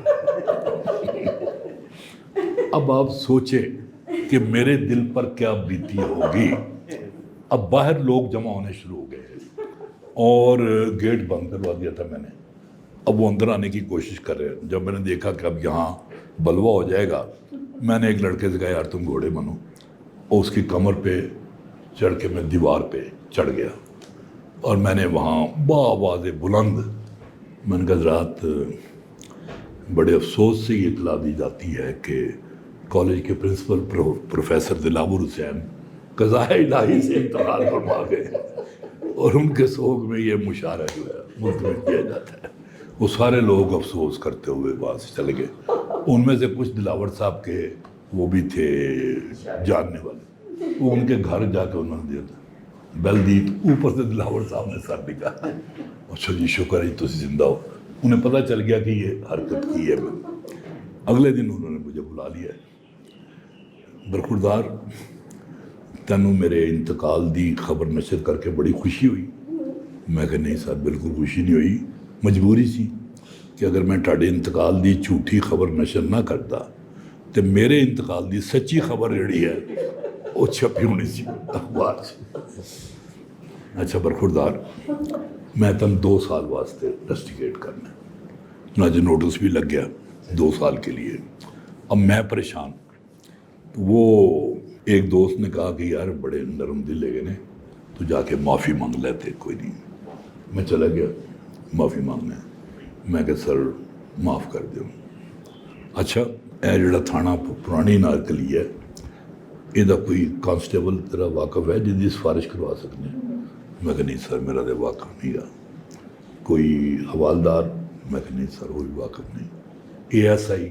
اب آپ سوچیں کہ میرے دل پر کیا بیتی ہوگی۔ اب باہر لوگ جمع ہونے شروع ہو گئے اور گیٹ بند کروا دیا تھا میں نے، اب وہ اندر آنے کی کوشش کر رہے ہیں۔ جب میں نے دیکھا کہ اب یہاں بلوا ہو جائے گا، میں نے ایک لڑکے سے کہا یار تم گھوڑے بنو، اور اس کی کمر پہ چڑھ کے میں دیوار پہ چڑھ گیا اور میں نے وہاں بآواز بلند میں نے کہا حضرات بڑے افسوس سے یہ اطلاع دی جاتی ہے کہ کالج کے پرنسپل پروفیسر دلاور حسین قضائے الہی سے انتقال فرما گئے، اور ان کے سوگ میں یہ مشاعرہ جو ہے ملتوی کیا جاتا ہے۔ وہ سارے لوگ افسوس کرتے ہوئے وہاں سے چلے گئے، ان میں سے کچھ دلاور صاحب کے وہ بھی تھے جاننے والے، وہ ان کے گھر جا کے انہوں نے دیا تھا بیل دی، اوپر سے دلاور صاحب نے سر نکالا، اچھا جی شکر ہے تسی زندہ ہو۔ انہیں پتہ چل گیا کہ یہ حرکت کی ہے میں۔ اگلے دن انہوں نے مجھے بلا لیا، برخوردار تینوں میرے انتقال دی خبر نشر کر کے بڑی خوشی ہوئی؟ میں کہا نہیں سر بالکل خوشی نہیں ہوئی، مجبوری سی کہ اگر میں تہاڈے انتقال دی جھوٹی خبر نشر نہ کرتا تو میرے انتقال دی سچی خبر جڑی ہے وہ چھپی ہونی سی اخبار سے۔ اچھا برخوردار میں تم 2 سال واسطے انویسٹیگیٹ کرنا، چنانچہ نوٹس بھی لگ گیا 2 سال کے لیے۔ اب میں پریشان، وہ ایک دوست نے کہا کہ یار بڑے نرم دل لے گئے نے، تو جا کے معافی مانگ لیتے، کوئی نہیں۔ میں چلا گیا معافی مانگنے، میں کہ سر معاف کر دیو۔ اچھا اے جڑا تھانہ پرانی نارکلی ہے یہ کوئی کانسٹیبل تیرا واقف ہے جن کی سفارش کروا سکتے ہیں؟ میں کہ نہیں سر میرا تو واقف نہیں رہا۔ کوئی حوالدار؟ میں کہ نہیں سر وہ بھی واقف نہیں۔ A S I?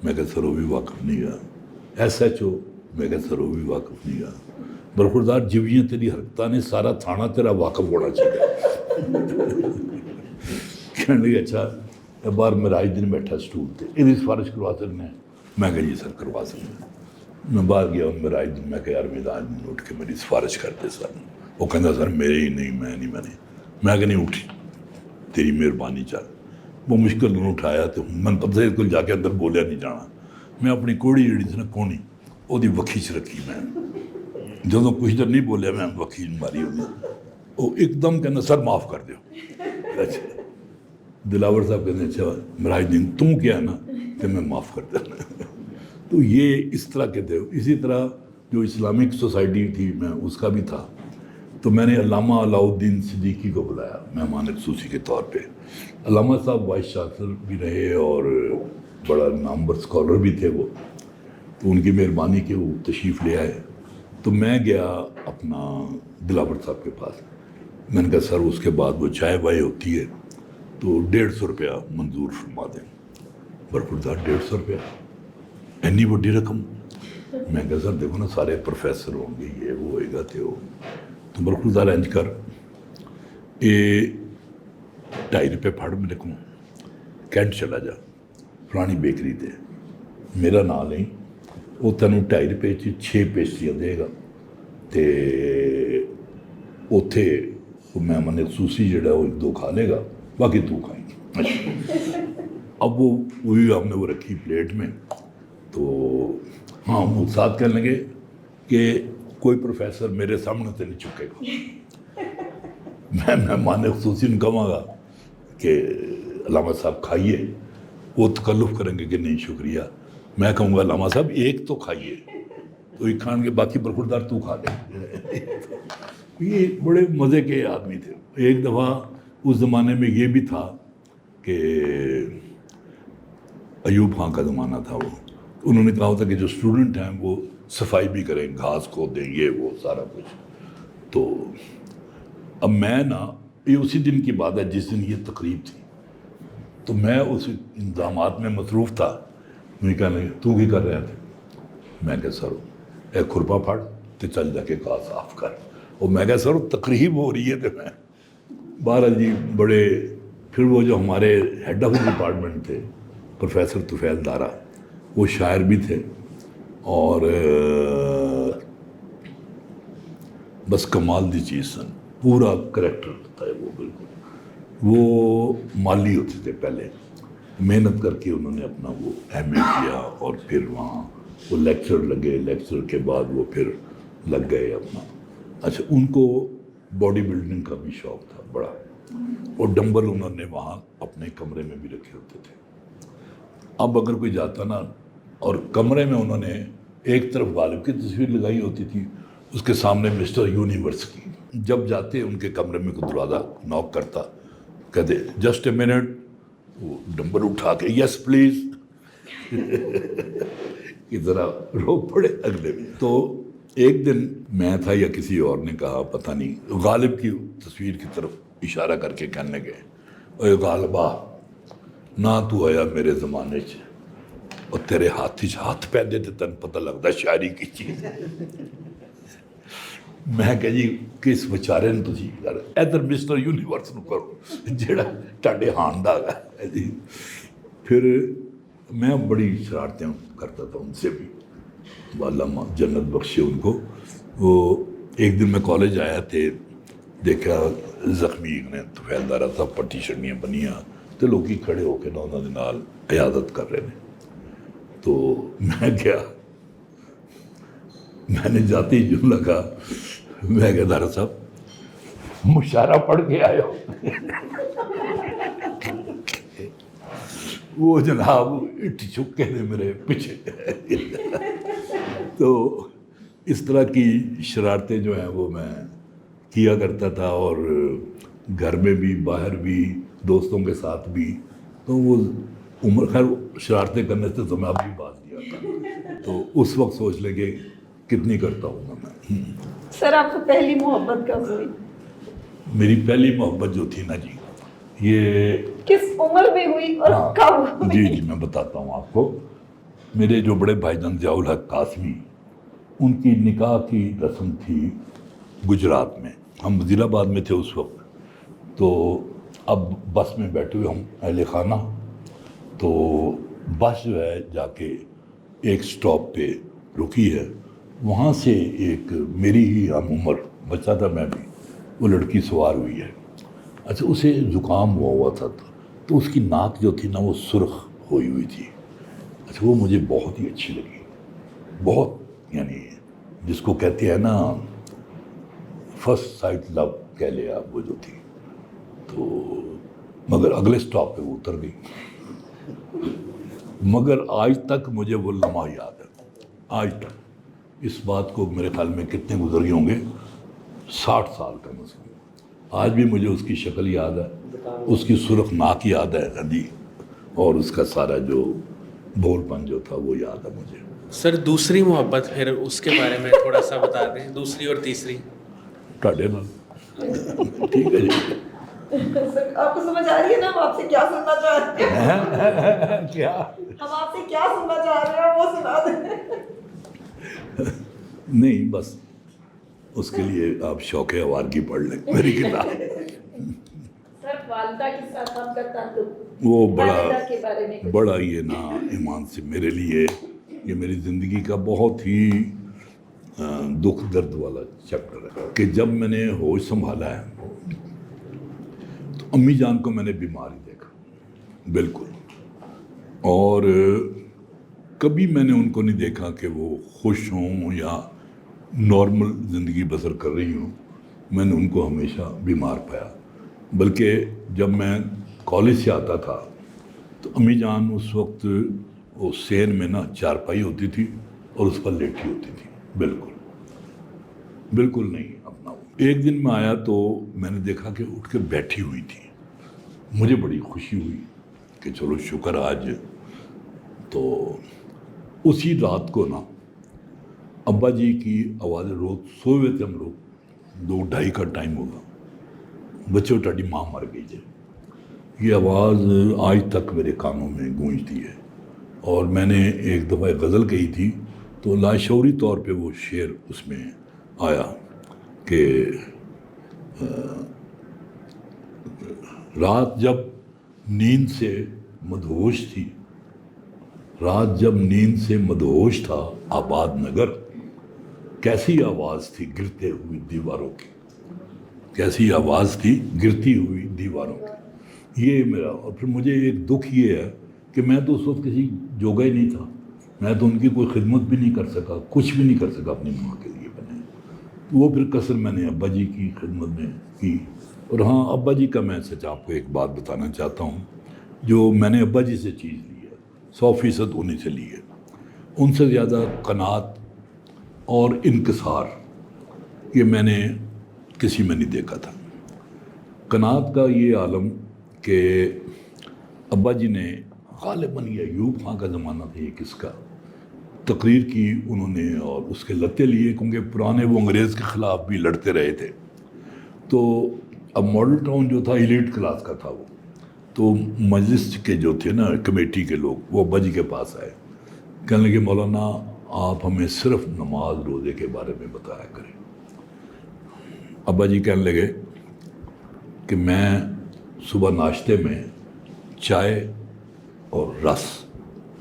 میں کہ سر وہ بھی واقف نہیں رہا۔ S H O? میں کہ سر وہ بھی واقف نہیں رہا۔ برخوردار جویاں تیری حرکتاں نے سارا تھانہ تیرا واقف ہونا چاہیے۔ کہنے لگے اچھا باہر مراج دن بیٹھا سٹول تے یہ سفارش کروا سکتے ہیں؟ میں کہا جی سر کروا سکتے ہیں۔ میں باہر گیا اور مراج دن میں کہا یار میدان دن اٹھ کے میری سفارش کرتے سر۔ وہ کہنا سر میرے ہی نہیں، میں کہ نہیں اٹھی تیری مہربانی چاہ۔ وہ مشکل نہیں اٹھایا تو من پتہ ہے کوئی جا کے اندر بولیا نہیں جانا، میں اپنی کوڑی جڑی سی نا کونی وہ وکھی چ رکھی، میں جدوں کچھ دیر نہیں بولیا میں وکھی ماری ہوئی، وہ ایک دم کہنا سر معاف کر دیو۔ اچھا دلاور صاحب کہتے ہیں اچھا مراج دین تم کیا ہے نا کہ میں معاف کر دینا۔ تو یہ اس طرح کے تھے۔ اسی طرح جو اسلامک سوسائٹی تھی میں اس کا بھی تھا، تو میں نے علامہ علاؤ الدین صدیقی کو بلایا مہمان خصوصی کے طور پہ۔ علامہ صاحب وائس چانسلر بھی رہے اور بڑا نامور اسکالر بھی تھے وہ، تو ان کی مہربانی کہ وہ تشریف لے آئے۔ تو میں گیا اپنا دلاور صاحب کے پاس، میں نے کہا سر اس کے بعد وہ چائے وائے ہوتی ہے تو 150 روپیہ منظور فرما دیں۔ برخوردار 150 روپیہ اینی بڑی رقم؟ میں کہا سر دیکھو نا سارے پروفیسر ہوں گے، یہ وہ ہوئے گا تو برخوردار انج کر یہ 2.5 روپے پھڑ میرے کو، کینٹ چلا جا فلانی بیکری تے میرا نام نہیں، وہ تینوں 2.5 روپے 6 پیسٹریاں دے گا تے اوتھے مہمان خصوصی جڑا وہ 1-2 کھا لے گا، باقی تو کھائیں۔ اب وہی ہم نے وہ رکھی پلیٹ میں، تو ہاں وہ ساتھ کہنے لگے کہ کوئی پروفیسر میرے سامنے سے نہیں چکے گا. میں مہمان خصوصی نے کہوں گا کہ علامہ صاحب کھائیے, وہ تکلف کریں گے کہ نہیں شکریہ. میں کہوں گا علامہ صاحب ایک تو کھائیے, تو ایک کھان کے باقی برخوردار تو کھا لے. یہ بڑے مزے کے آدمی تھے. ایک دفعہ اس زمانے میں یہ بھی تھا کہ ایوب خان کا زمانہ تھا, وہ انہوں نے کہا ہوتا کہ جو اسٹوڈنٹ ہیں وہ صفائی بھی کریں, گھاس کو دیں, یہ وہ سارا کچھ. تو اب میں نا, یہ اسی دن کی بات ہے جس دن یہ تقریب تھی, تو میں اس انتظامات میں مصروف تھا. مجھے کہنے لگے تو کی کر رہے تھے؟ میں کہ سر ایک کھرپا پھاڑ تو چل جا کے کہا صاف کر. اور میں کہ سر تقریب ہو رہی ہے. تو میں بہرحال جی بڑے, پھر وہ جو ہمارے ہیڈ آف ڈپارٹمنٹ تھے پروفیسر طفیل دارا, وہ شاعر بھی تھے اور بس کمال دی چیز سن, پورا کریکٹر تھا وہ بالکل. وہ مالی ہوتے تھے پہلے, محنت کر کے انہوں نے اپنا وہ ایم اے کیا اور پھر وہاں وہ لیکچر لگے, لیکچر کے بعد وہ پھر لگ گئے اپنا. اچھا, ان کو باڈی بلڈنگ کا بھی شوق تھا بڑا, اور ڈمبل انہوں نے وہاں اپنے کمرے میں بھی رکھے ہوتے تھے. اب اگر کوئی جاتا نا, اور کمرے میں انہوں نے ایک طرف غالب کی تصویر لگائی ہوتی تھی, اس کے سامنے مسٹر یونیورس کی. جب جاتے ان کے کمرے میں کوئی دروازہ نوک کرتا, کہتے جسٹ اے منٹ, وہ ڈمبل اٹھا کے یس پلیز کی طرح رو پڑے اگلے میں. تو ایک دن میں تھا یا کسی اور نے کہا پتہ نہیں, غالب کی تصویر کی طرف اشارہ کر کے کہنے گئے اے غالبہ نہ تو آیا میرے زمانے چ, اور تیرے ہاتھ پہ دے تے تن پتہ لگتا شاعری کی چیز. میں کہ جی کس بیچارے نے تسی کر ادھر مسٹر یونیورس نو کرو جیڑا تاڈے ہان دا ہے جی. پھر میں بڑی شرارتیں کرتا تھا ان سے بھی, علامہ جنت بخشے ان کو. وہ ایک دن میں کالج آیا تھے, دیکھا زخمی نے طفیل دارا صاحب پٹی شڑنیاں بنیاں تو لوگ کھڑے ہو کے نا انہوں نے نال عیادت کر رہے ہیں. تو میں گیا, میں نے جاتے ہی جملہ کہا, میں کہ دارا صاحب مشاعرہ پڑھ کے آئے ہو. وہ جناب اٹھ چکے تھے میرے پیچھے. تو اس طرح کی شرارتیں جو ہیں وہ میں کیا کرتا تھا, اور گھر میں بھی باہر بھی دوستوں کے ساتھ بھی. تو وہ عمر خیر شرارتیں کرنے سے تو میں اب بھی باز دیا تھا, تو اس وقت سوچ لیں کہ کتنی کرتا ہوں میں. سر آپ کو پہلی محبت کب ہوئی؟ میری پہلی محبت جو تھی نا جی, یہ کس عمر میں ہوئی اور کب ہوئی؟ جی میں بتاتا ہوں آپ کو. میرے جو بڑے بھائی جان ضیاء الحق قاسمی, ان کی نکاح کی رسم تھی گجرات میں. ہم وزیر آباد میں تھے اس وقت. تو اب بس میں بیٹھے ہوئے ہم اہل خانہ, تو بس جو ہے جا کے ایک سٹاپ پہ رکی ہے, وہاں سے ایک میری ہی ہم عمر بچہ تھا میں بھی, وہ لڑکی سوار ہوئی ہے. اچھا, اسے زکام ہوا تھا, تو اس کی ناک جو تھی نا وہ سرخ ہوئی تھی. اچھا, وہ مجھے بہت ہی اچھی لگی, بہت, یعنی جس کو کہتے ہیں نا فرسٹ سائٹ لو کہہ لے آپ, وہ جو تھی. تو مگر اگلے سٹاپ پہ وہ اتر گئی. مگر آج تک مجھے وہ لمحہ یاد ہے, آج تک. اس بات کو میرے خیال میں کتنے گزر گئے ہوں گے, 60 سال کا مسئلہ. آج بھی مجھے اس کی شکل یاد ہے, اس کی سرخ ناک یاد ہے جی, اور اس کا سارا جو بول پن جو تھا وہ یاد ہے مجھے. سر دوسری محبت پھر اس کے بارے میں تھوڑا سا بتا دیں, دوسری اور تیسری. ٹاڈے نال. ٹھیک ہے جی. آپ کو سمجھ آ رہی ہے نا ہم آپ سے کیا سننا چاہ رہے ہیں؟ کیا ہم آپ سے کیا سننا چاہ رہے ہیں وہ سنا دیں. نہیں, بس اس کے لیے آپ شوق آوارگی پڑھ لیں میری کتاب. سر والدہ کے ساتھ آپ کا تعلق, وہ والدہ کے بارے میں کچھ. بڑا یہ نا ایمان سے میرے لیے یہ میری زندگی کا بہت ہی دکھ درد والا چیپٹر ہے کہ جب میں نے ہوش سنبھالا ہے تو امی جان کو میں نے بیمار ہی دیکھا بالکل, اور کبھی میں نے ان کو نہیں دیکھا کہ وہ خوش ہوں یا نارمل زندگی بسر کر رہی ہوں، میں نے ان کو ہمیشہ بیمار پایا. بلکہ جب میں کالج سے آتا تھا تو امی جان اس وقت وہ سین میں نا چارپائی ہوتی تھی اور اس پر لیٹی ہوتی تھی، بالکل نہیں اپنا. ایک دن میں آیا تو میں نے دیکھا کہ اٹھ کے بیٹھی ہوئی تھی. مجھے بڑی خوشی ہوئی کہ چلو شکر آج. تو اسی رات کو نا ابا جی کی آواز، روز سوئے ہوئے تھے ہم لوگ، 2-2:30 کا ٹائم ہوگا، بچوں ٹاڈی ماں مر گئی ہے. یہ آواز آج تک میرے کانوں میں گونجتی ہے. اور میں نے ایک دفعہ غزل کہی تھی تو لاشعوری طور پہ وہ شعر اس میں آیا کہ رات جب نیند سے مدہوش تھی، رات جب نیند سے مدہوش تھا آباد نگر، کیسی آواز تھی گرتے ہوئی دیواروں کی، کیسی آواز تھی گرتی ہوئی دیواروں کی. یہ میرا. اور پھر مجھے ایک دکھ یہ ہے کہ میں تو اس وقت کسی جوگا ہی نہیں تھا، میں تو ان کی کوئی خدمت بھی نہیں کر سکا، کچھ بھی نہیں کر سکا اپنی ماں کے لیے. وہ پھر کثر میں نے ابا جی کی خدمت میں کی. اور ہاں، ابا جی کا میں سچ آپ کو ایک بات بتانا چاہتا ہوں، جو میں نے ابا جی سے چیز لی ہے 100% انہیں سے لی ہے. ان سے زیادہ قناعت اور انکسار یہ میں نے کسی میں نہیں دیکھا تھا. قناعت کا یہ عالم کہ ابا جی نے غالباً یہ ایوب خان کا زمانہ تھا، یہ کس کا، تقریر کی انہوں نے اور اس کے لتے لیے، کیونکہ پرانے وہ انگریز کے خلاف بھی لڑتے رہے تھے. تو اب ماڈل ٹاؤن جو تھا ایلیٹ کلاس کا تھا وہ. تو مجلس کے جو تھے نا کمیٹی کے لوگ، وہ ابا جی کے پاس آئے، کہنے لگے مولانا آپ ہمیں صرف نماز روزے کے بارے میں بتایا کریں. ابا جی کہنے لگے کہ میں صبح ناشتے میں چائے اور رس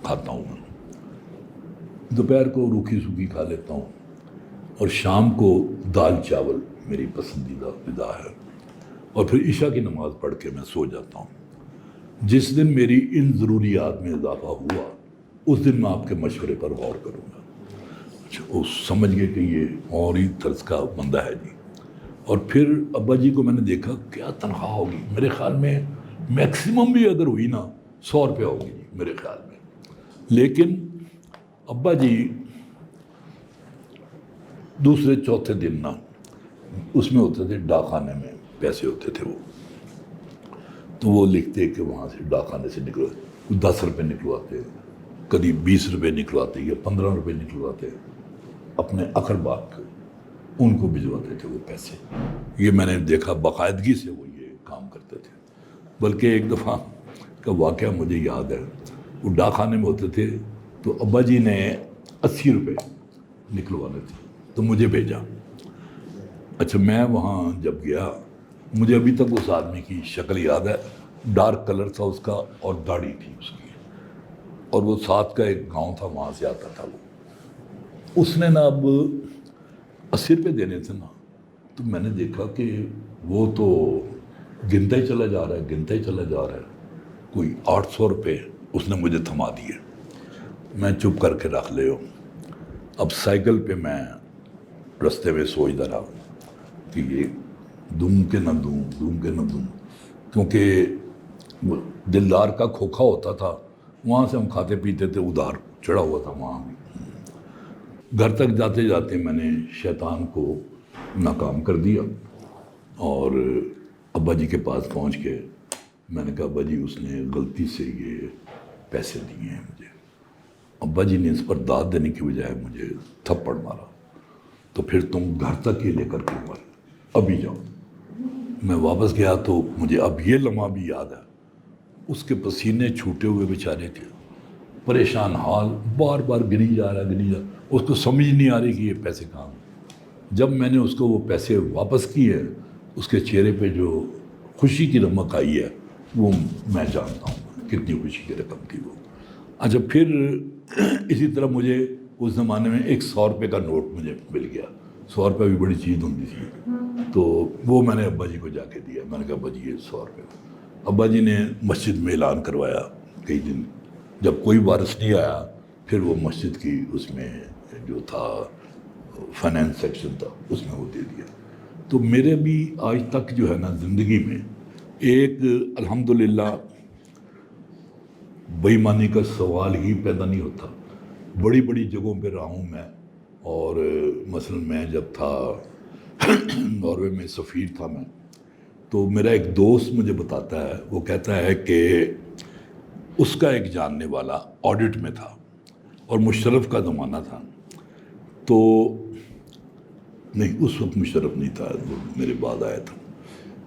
کھاتا ہوں، دوپہر کو روکھی سوکھی کھا لیتا ہوں، اور شام کو دال چاول میری پسندیدہ غذا ہے، اور پھر عشاء کی نماز پڑھ کے میں سو جاتا ہوں. جس دن میری ان ضروریات میں اضافہ ہوا اس دن میں آپ کے مشورے پر غور کروں گا. وہ سمجھ گئے کہ یہ اور ہی طرز کا بندہ ہے جی. اور پھر ابا جی کو میں نے دیکھا کیا تنخواہ ہوگی، میرے خیال میں میکسیمم بھی اگر ہوئی نا 100 روپیہ ہوگی جی میرے خیال میں. لیکن ابا جی دوسرے چوتھے دن نا اس میں ہوتے تھے ڈاک خانے میں پیسے ہوتے تھے وہ، تو وہ لکھتے کہ وہاں سے ڈاک خانے سے نکلو 10 روپے نکلواتے، کبھی 20 روپے نکلواتے یا 15 روپے نکلواتے، اپنے اقربا کو ان کو بھجواتے تھے وہ پیسے. یہ میں نے دیکھا باقاعدگی سے وہ یہ کام کرتے تھے. بلکہ ایک دفعہ کا واقعہ مجھے یاد ہے، وہ ڈاک خانے میں ہوتے تھے تو ابا جی نے 80 روپے نکلوانے تھے تو مجھے بھیجا. اچھا میں وہاں جب گیا، مجھے ابھی تک اس آدمی کی شکل یاد ہے، ڈارک کلر تھا اس کا اور داڑھی تھی اس کی، اور وہ ساتھ کا ایک گاؤں تھا وہاں سے آتا تھا وہ. اس نے نا اب 80 روپے دینے تھے نا، تو میں نے دیکھا کہ وہ تو گنتا ہی چلا جا رہا ہے، گنتا ہی چلا جا رہا ہے. کوئی 800 روپے اس نے مجھے تھما دیے. میں چپ کر کے رکھ لے ہوں. اب سائیکل پہ میں رستے میں سوچتا رہا کہ یہ دوں کہ نہ دوں، دوں کہ نہ دوں، کیونکہ دلدار کا کھوکھا ہوتا تھا، وہاں سے ہم کھاتے پیتے تھے، ادھار چڑھا ہوا تھا وہاں بھی. گھر تک جاتے جاتے میں نے شیطان کو ناکام کر دیا، اور ابا جی کے پاس پہنچ کے میں نے کہا ابا جی اس نے غلطی سے یہ پیسے دیے ہیں مجھے. ابا جی نے اس پر داد دینے کی بجائے مجھے تھپڑ مارا. تو پھر تم گھر تک یہ لے کر کے ابھی جاؤ. میں واپس گیا تو مجھے اب یہ لمحہ بھی یاد ہے، اس کے پسینے چھوٹے ہوئے بیچارے تھے، پریشان حال، بار بار گری جا رہا گری جا رہا، اس کو سمجھ نہیں آ رہی کہ یہ پیسے کہاں ہیں. جب میں نے اس کو وہ پیسے واپس کیے، اس کے چہرے پہ جو خوشی کی رمق آئی ہے وہ میں جانتا ہوں کتنی خوشی کی رقم تھی وہ. اچھا پھر اسی طرح مجھے اس زمانے میں ایک 100 روپے کا نوٹ مجھے مل گیا. 100 روپے بھی بڑی چیز ہوتی تھی، تو وہ میں نے ابا جی کو جا کے دیا. میں نے کہا ابا جی یہ 100 روپے. ابا جی نے مسجد میں اعلان کروایا کئی دن، جب کوئی وارث نہیں آیا پھر وہ مسجد کی اس میں جو تھا فائنینس سیکشن تھا اس میں وہ دے دیا. تو میرے بھی آج تک جو ہے نا زندگی میں ایک الحمدللہ بے ایمانی کا سوال ہی پیدا نہیں ہوتا. بڑی بڑی جگہوں پہ رہا ہوں میں, اور مثلا میں جب تھا ناروے میں سفیر تھا میں, تو میرا ایک دوست مجھے بتاتا ہے, وہ کہتا ہے کہ اس کا ایک جاننے والا آڈٹ میں تھا اور مشرف کا زمانہ تھا. تو نہیں, اس وقت مشرف نہیں تھا, وہ میرے بعد آیا تھا.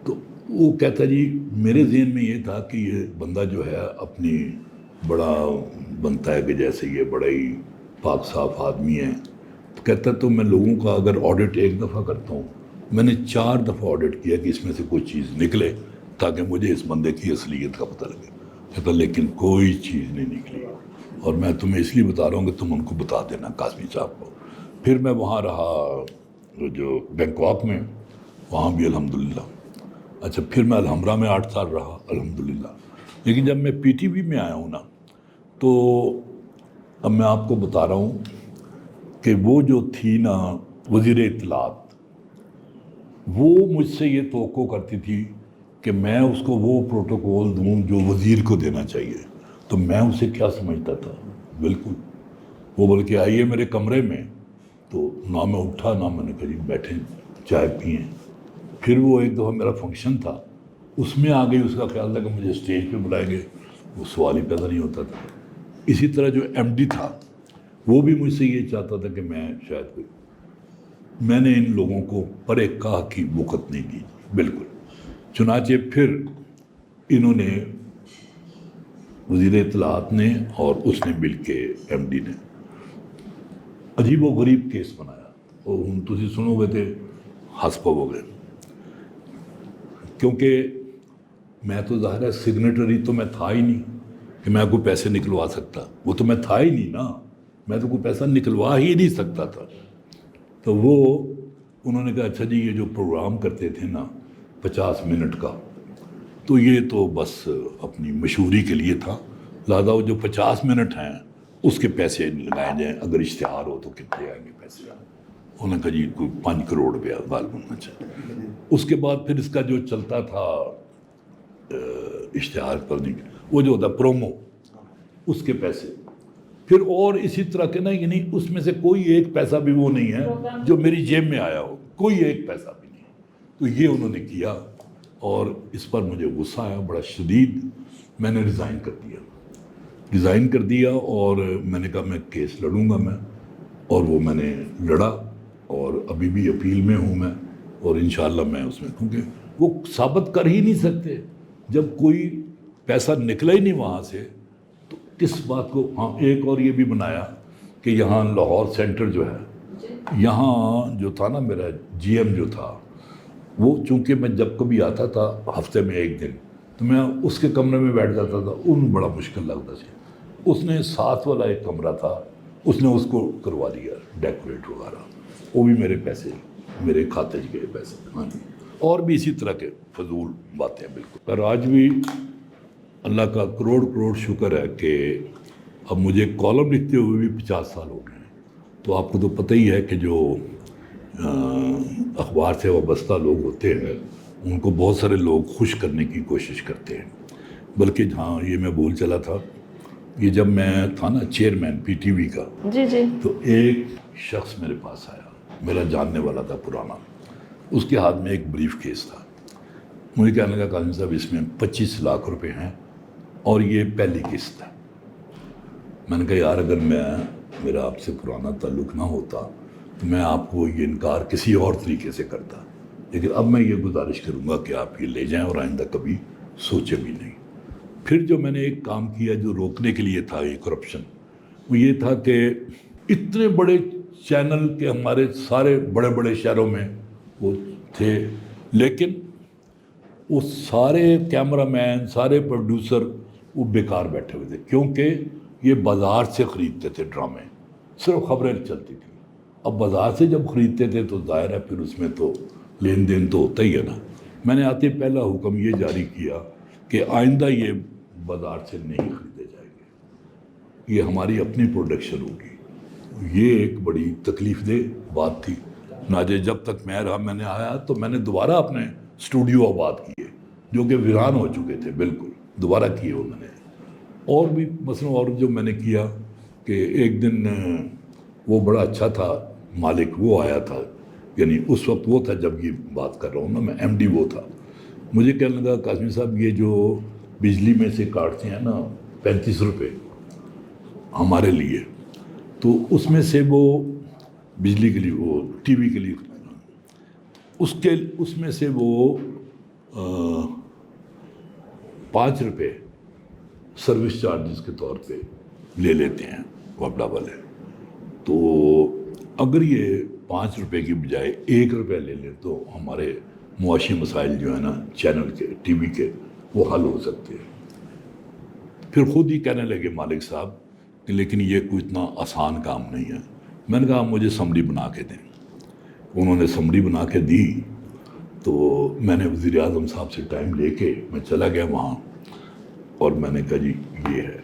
تو وہ کہتا جی میرے ذہن میں یہ تھا کہ یہ بندہ جو ہے اپنی بڑا بنتا ہے کہ جیسے یہ بڑا ہی پاک صاف آدمی ہے. تو کہتا تو میں لوگوں کا اگر آڈٹ ایک دفعہ کرتا ہوں, میں نے 4 دفعہ آڈٹ کیا کہ اس میں سے کوئی چیز نکلے تاکہ مجھے اس بندے کی اصلیت کا پتہ لگے. کہتا لیکن کوئی چیز نہیں نکلی, اور میں تمہیں اس لیے بتا رہا ہوں کہ تم ان کو بتا دینا قاسمی صاحب کو. پھر میں وہاں رہا جو بینکاک میں, وہاں بھی الحمدللہ. اچھا, پھر میں الحمرہ میں 8 سال رہا الحمدللہ. لیکن جب میں پی ٹی وی میں آیا ہوں نا, تو اب میں آپ کو بتا رہا ہوں کہ وہ جو تھی نا وزیر اطلاعات, وہ مجھ سے یہ توقع کرتی تھی کہ میں اس کو وہ پروٹوکول دوں جو وزیر کو دینا چاہیے. تو میں اسے کیا سمجھتا تھا, بالکل وہ بول کے آئیے میرے کمرے میں. تو نہ میں اٹھا نہ میں نے کہا جی بیٹھیں چائے پئیں. پھر وہ ایک دفعہ میرا فنکشن تھا, اس میں آ گئی, اس کا خیال تھا کہ مجھے اسٹیج پہ بلائیں گے, وہ سوال ہی پیدا نہیں ہوتا تھا. اسی طرح جو ایم ڈی تھا وہ بھی مجھ سے یہ چاہتا تھا کہ میں شاید کوئی, میں نے ان لوگوں کو پر ایک کہا کی وقت نہیں دی بالکل. چنانچہ پھر انہوں نے وزیر اطلاعات نے اور اس نے مل کے ایم ڈی نے عجیب و غریب کیس بنایا, اور ہن تسی سنو گے تھے ہنس پو گے, کیونکہ میں تو ظاہر ہے سگنیٹری تو میں تھا ہی نہیں کہ میں کوئی پیسے نکلوا سکتا. وہ تو میں تھا ہی نہیں نا, میں تو کوئی پیسہ نکلوا ہی نہیں سکتا تھا. تو وہ انہوں نے کہا اچھا جی یہ جو پروگرام کرتے تھے نا 50 منٹ کا, تو یہ تو بس اپنی مشہوری کے لیے تھا, لہٰذا وہ جو 50 منٹ ہیں اس کے پیسے لگائے جائیں, اگر اشتہار ہو تو کتنے آئیں گے پیسے. انہوں نے کہا جی کوئی 5 کروڑ روپیہ غالب ہونا چاہیے. اس کے بعد پھر اس کا جو چلتا تھا اشتہار کرنے کے, وہ جو ہوتا پرومو, اس کے پیسے. پھر اور اسی طرح کے نا, یعنی اس میں سے کوئی ایک پیسہ بھی وہ نہیں ہے جو میری جیب میں آیا ہو, کوئی ایک پیسہ بھی نہیں. تو یہ انہوں نے کیا, اور اس پر مجھے غصہ آیا بڑا شدید. میں نے ریزائن کر دیا اور میں نے کہا میں کیس لڑوں گا میں, اور وہ میں نے لڑا, اور ابھی بھی اپیل میں ہوں میں, اور انشاءاللہ میں اس میں, کیونکہ وہ ثابت کر ہی نہیں سکتے جب کوئی پیسہ نکلا ہی نہیں وہاں سے, تو کس بات کو. ہاں ایک اور یہ بھی بنایا کہ یہاں لاہور سینٹر جو ہے, یہاں جو تھا نا میرا جی ایم جو تھا, وہ چونکہ میں جب کبھی آتا تھا ہفتے میں 1 دن, تو میں اس کے کمرے میں بیٹھ جاتا تھا, ان بڑا مشکل لگتا تھا. اس نے ساتھ والا ایک کمرہ تھا, اس نے اس کو کروا دیا ڈیکوریٹ وغیرہ, وہ بھی میرے پیسے, میرے کھاتے گئے پیسے. ہاں جی, اور بھی اسی طرح کے فضول باتیں بالکل. پر آج بھی اللہ کا کروڑ شکر ہے کہ اب مجھے کالم لکھتے ہوئے بھی 50 سال ہو گئے ہیں. تو آپ کو تو پتہ ہی ہے کہ جو اخبار سے وابستہ لوگ ہوتے ہیں ان کو بہت سارے لوگ خوش کرنے کی کوشش کرتے ہیں. بلکہ ہاں یہ میں بول چلا تھا, یہ جب میں تھا نا چیئرمین پی ٹی وی کا, جی تو ایک شخص میرے پاس آیا, میرا جاننے والا تھا پرانا. اس کے ہاتھ میں ایک بریف کیس تھا. مجھے کہنے لگا قاسم صاحب اس میں 25 لاکھ روپے ہیں اور یہ پہلی قسط ہے. میں نے کہا یار اگر میرا آپ سے پرانا تعلق نہ ہوتا تو میں آپ کو یہ انکار کسی اور طریقے سے کرتا, لیکن اب میں یہ گزارش کروں گا کہ آپ یہ لے جائیں اور آئندہ کبھی سوچے بھی نہیں. پھر جو میں نے ایک کام کیا جو روکنے کے لیے تھا یہ کرپشن, وہ یہ تھا کہ اتنے بڑے چینل کے ہمارے سارے بڑے بڑے شہروں میں وہ تھے, لیکن وہ سارے کیمرہ مین, سارے پروڈیوسر وہ بیکار بیٹھے ہوئے تھے, کیونکہ یہ بازار سے خریدتے تھے ڈرامے, صرف خبریں چلتی تھیں. اب بازار سے جب خریدتے تھے تو ظاہر ہے پھر اس میں تو لین دین تو ہوتا ہی ہے نا. میں نے آتے پہلا حکم یہ جاری کیا کہ آئندہ یہ بازار سے نہیں خریدے جائیں گے, یہ ہماری اپنی پروڈکشن ہوگی. یہ ایک بڑی تکلیف دہ بات تھی. ناجے جب تک میں رہا میں نے آیا تو میں نے دوبارہ اپنے اسٹوڈیو آباد کیے جو کہ ویران ہو چکے تھے، بالکل دوبارہ کیے انہوں نے. اور بھی مثلا اور جو میں نے کیا کہ ایک دن وہ بڑا اچھا تھا مالک، وہ آیا تھا، یعنی اس وقت وہ تھا جب یہ بات کر رہا ہوں نا میں، ایم ڈی وہ تھا. مجھے کہنے لگا قاسمی صاحب یہ جو بجلی میں سے کاٹتے ہیں نا 35 روپے ہمارے لیے، تو اس میں سے وہ بجلی کے لیے وہ ٹی وی کے لیے اس میں سے وہ 5 روپے سروس چارجز کے طور پہ لے لیتے ہیں وپڈا والے. تو اگر یہ 5 روپے کی بجائے 1 روپے لے لیں تو ہمارے معاشی مسائل جو ہیں نا چینل کے ٹی وی کے وہ حل ہو سکتے ہیں. پھر خود ہی کہنے لگے مالک صاحب کہ لیکن یہ کوئی اتنا آسان کام نہیں ہے. میں نے کہا مجھے سمری بنا کے دیں. انہوں نے سمری بنا کے دی تو میں نے وزیر اعظم صاحب سے ٹائم لے کے میں چلا گیا وہاں اور میں نے کہا جی یہ ہے.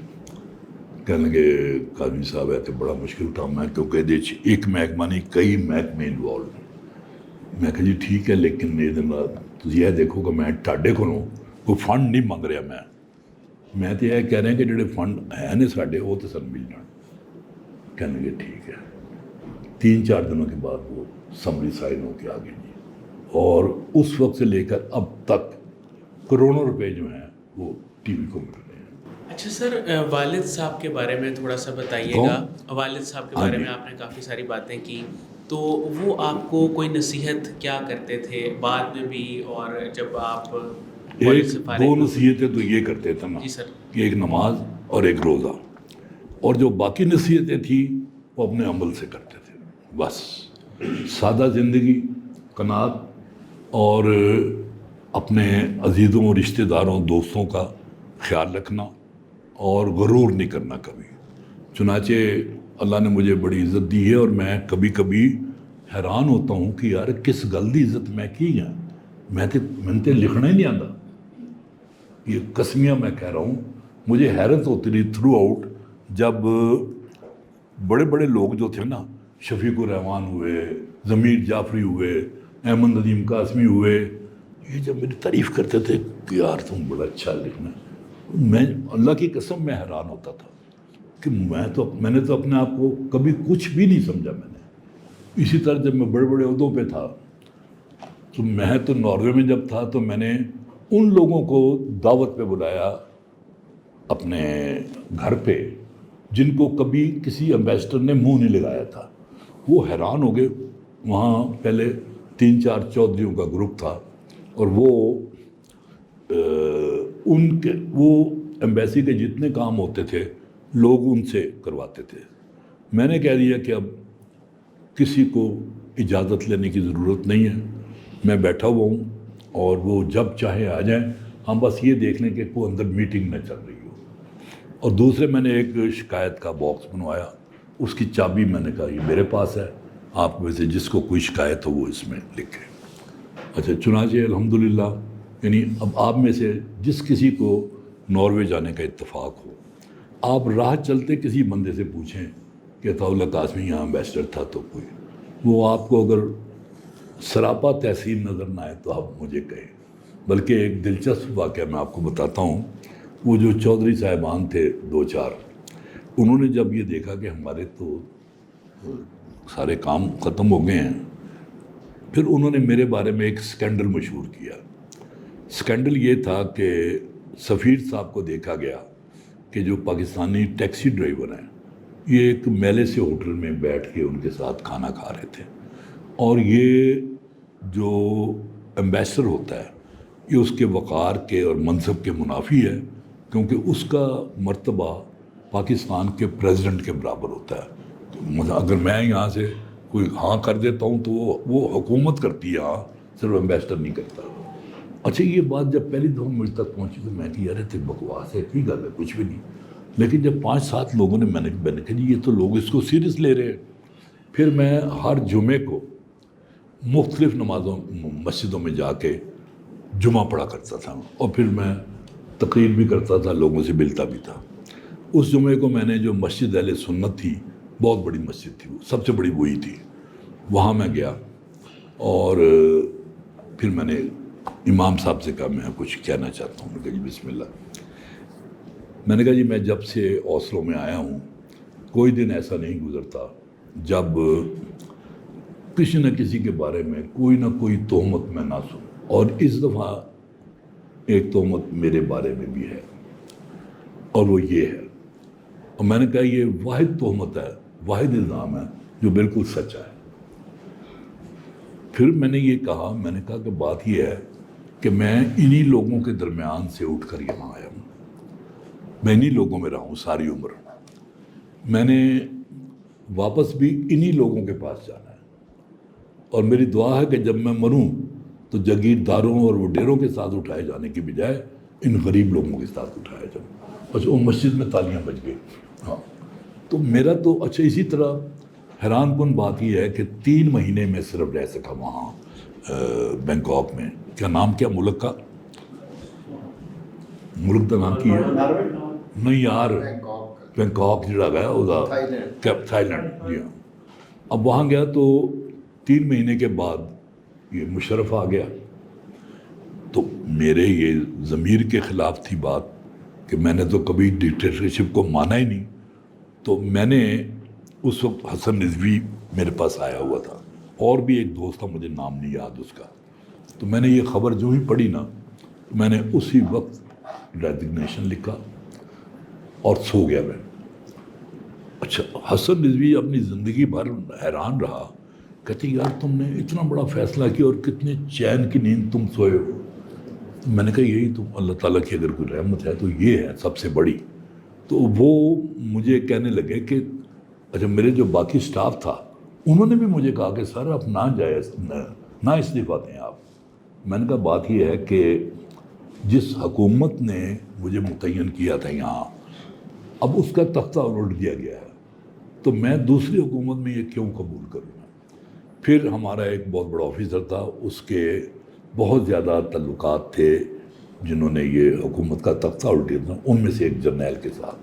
کہنے لگے قاضی صاحب ہے تو بڑا مشکل تھا میں کیونکہ دیکھ ایک محکمہ نہیں کئی محکمے انوالو. میں کہا جی ٹھیک ہے لیکن یہ دیکھو کہ میں ٹاڈے کو کوئی فنڈ نہیں منگ رہا میں تو یہ کہہ رہے ہیں کہ جڑے فنڈ ہیں نے ساڈے وہ تو سن مل جان. کہنے لگے ٹھیک ہے. 3-4 دنوں کے بعد وہ سمری سائن ہو کے آگے جی. اور اس وقت سے لے کر اب تک کروڑوں روپے جو ہیں وہ ٹی وی کو مل رہے ہیں. اچھا سر، والد صاحب کے بارے میں تھوڑا سا بتائیے گا. والد صاحب کے بارے میں آپ نے کافی ساری باتیں کی، تو وہ آپ کو کوئی نصیحت کیا کرتے تھے بعد میں بھی اور جب آپ ایک دو نصیحتیں تو یہ کرتے تھے نا جی سر، کہ ایک نماز اور ایک روزہ، اور جو باقی نصیحتیں تھیں وہ اپنے عمل سے کرتے تھے. بس سادہ زندگی، قناعت اور اپنے عزیزوں رشتہ داروں دوستوں کا خیال رکھنا اور غرور نہیں کرنا کبھی. چنانچہ اللہ نے مجھے بڑی عزت دی ہے اور میں کبھی کبھی حیران ہوتا ہوں کہ یار کس گل دی عزت میں کی ہے. میں تے لکھنا ہی نہیں آتا. یہ قسمیاں میں کہہ رہا ہوں. مجھے حیرت ہوتی رہی تھرو آؤٹ جب بڑے بڑے لوگ جو تھے نا، شفیق الرحمان ہوئے، ضمیر جعفری ہوئے، احمد ندیم قاسمی ہوئے، یہ جب میری تعریف کرتے تھے کہ یار تم بڑا اچھا لکھنا، میں اللہ کی قسم میں حیران ہوتا تھا کہ میں نے تو اپنے آپ کو کبھی کچھ بھی نہیں سمجھا. میں نے اسی طرح جب میں بڑے بڑے عہدوں پہ تھا تو میں تو ناروے میں جب تھا تو میں نے ان لوگوں کو دعوت پہ بلایا اپنے گھر پہ جن کو کبھی کسی امبیسڈر نے منہ نہیں لگایا تھا. وہ حیران ہو گئے. وہاں پہلے 3-4 چودھریوں کا گروپ تھا اور وہ ایمبیسی کے جتنے کام ہوتے تھے لوگ ان سے کرواتے تھے. میں نے کہہ دیا کہ اب کسی کو اجازت لینے کی ضرورت نہیں ہے، میں بیٹھا ہوا ہوں اور وہ جب چاہے آ جائیں، ہم بس یہ دیکھ لیں کہ کوئی اندر میٹنگ نہ چل رہی ہو. اور دوسرے میں نے ایک شکایت کا باکس بنوایا، اس کی چابی میں نے کہا یہ میرے پاس ہے، آپ میں سے جس کو کوئی شکایت ہو وہ اس میں لکھے. اچھا چنانچہ الحمدللہ یعنی اب آپ میں سے جس کسی کو ناروے جانے کا اتفاق ہو، آپ راہ چلتے کسی بندے سے پوچھیں کہ عطاء اللہ قاسمی یہاں امبیسڈر تھا تو کوئی، وہ آپ کو اگر سراپا تحسین نظر نہ آئے تو آپ مجھے کہیں. بلکہ ایک دلچسپ واقعہ میں آپ کو بتاتا ہوں. وہ جو چودھری صاحبان تھے 2-4، انہوں نے جب یہ دیکھا کہ ہمارے تو سارے کام ختم ہو گئے ہیں، پھر انہوں نے میرے بارے میں ایک سکینڈل مشہور کیا. سکینڈل یہ تھا کہ سفیر صاحب کو دیکھا گیا کہ جو پاکستانی ٹیکسی ڈرائیور ہیں یہ ایک میلے سے ہوٹل میں بیٹھ کے ان کے ساتھ کھانا کھا رہے تھے. اور یہ جو ایمبیسڈر ہوتا ہے یہ اس کے وقار کے اور منصب کے منافی ہے، کیونکہ اس کا مرتبہ پاکستان کے پریزیڈنٹ کے برابر ہوتا ہے. اگر میں یہاں سے کوئی ہاں کر دیتا ہوں تو وہ حکومت کرتی ہے، ہاں صرف ایمبیسڈر نہیں کرتا. اچھا یہ بات جب پہلی دفعہ مجھ تک پہنچی تو میں کہ یار یہ بکواس ہے، کی گل ہے، کچھ بھی نہیں. لیکن جب 5-7 لوگوں نے میں نے کہا جی یہ تو لوگ اس کو سیریس لے رہے ہیں. پھر میں ہر جمعے کو مختلف مسجدوں میں جا کے جمعہ پڑھا کرتا تھا اور پھر میں تقریر بھی کرتا تھا، لوگوں سے ملتا بھی تھا. اس جمعے کو میں نے جو مسجد اہل سنت تھی بہت بڑی مسجد تھی وہ، سب سے بڑی وہی تھی. وہاں میں گیا اور پھر میں نے امام صاحب سے کہا میں کچھ کہنا چاہتا ہوں. میں نے کہا جی بسم اللہ. میں نے کہا جی میں جب سے اوسلو میں آیا ہوں کوئی دن ایسا نہیں گزرتا جب کسی نہ کسی کے بارے میں کوئی نہ کوئی تہمت میں نہ سنوں، اور اس دفعہ ایک تہمت میرے بارے میں بھی ہے اور وہ یہ ہے. اور میں نے کہا یہ واحد تہمت ہے، واحد الزام ہے جو بالکل سچا ہے. پھر میں نے یہ کہا، میں نے کہا کہ بات یہ ہے کہ میں انہی لوگوں کے درمیان سے اٹھ کر یہاں آیا ہوں، میں انہی لوگوں میں رہا ہوں ساری عمر. میں نے واپس بھی انہی لوگوں کے پاس جانا ہے، اور میری دعا ہے کہ جب میں مروں تو جاگیرداروں اور وڈیروں کے ساتھ اٹھائے جانے کی بجائے ان غریب لوگوں کے ساتھ اٹھایا جاؤں. اچھا وہ مسجد میں تالیاں بج گئی. ہاں تو میرا تو اچھا اسی طرح حیران کن بات یہ ہے کہ 3 مہینے میں صرف رہ سکا وہاں بینکاک میں. کیا نام کیا ملک کا؟ ملک کا نام کی ہے؟ نہیں یار، بینکاک جڑا گیا وہ تھائی لینڈ. جی ہاں. اب وہاں گیا تو 3 مہینے کے بعد یہ مشرف آ گیا. تو میرے یہ ضمیر کے خلاف تھی بات کہ میں نے تو کبھی ڈکٹیٹرشپ کو مانا ہی نہیں. تو میں نے اس وقت حسن رضوی میرے پاس آیا ہوا تھا، اور بھی ایک دوست تھا مجھے نام نہیں یاد اس کا. تو میں نے یہ خبر جو ہی پڑھی نا، میں نے اسی وقت ریزگنیشن لکھا اور سو گیا میں. اچھا حسن رضوی اپنی زندگی بھر حیران رہا، کہتے یار تم نے اتنا بڑا فیصلہ کیا اور کتنے چین کی نیند تم سوئے ہو. میں نے کہا یہی تو اللہ تعالیٰ کی اگر کوئی رحمت ہے تو یہ ہے سب سے بڑی. تو وہ مجھے کہنے لگے کہ اچھا میرے جو باقی سٹاف تھا انہوں نے بھی مجھے کہا کہ سر آپ نہ استعفیٰ دیں آپ. میں نے کہا بات یہ ہے کہ جس حکومت نے مجھے متعین کیا تھا یہاں، اب اس کا تختہ الٹ دیا گیا ہے، تو میں دوسری حکومت میں یہ کیوں قبول کروں. پھر ہمارا ایک بہت بڑا آفیسر تھا، اس کے بہت زیادہ تعلقات تھے جنہوں نے یہ حکومت کا تختہ الٹیا تھا، ان میں سے ایک جرنیل کے ساتھ.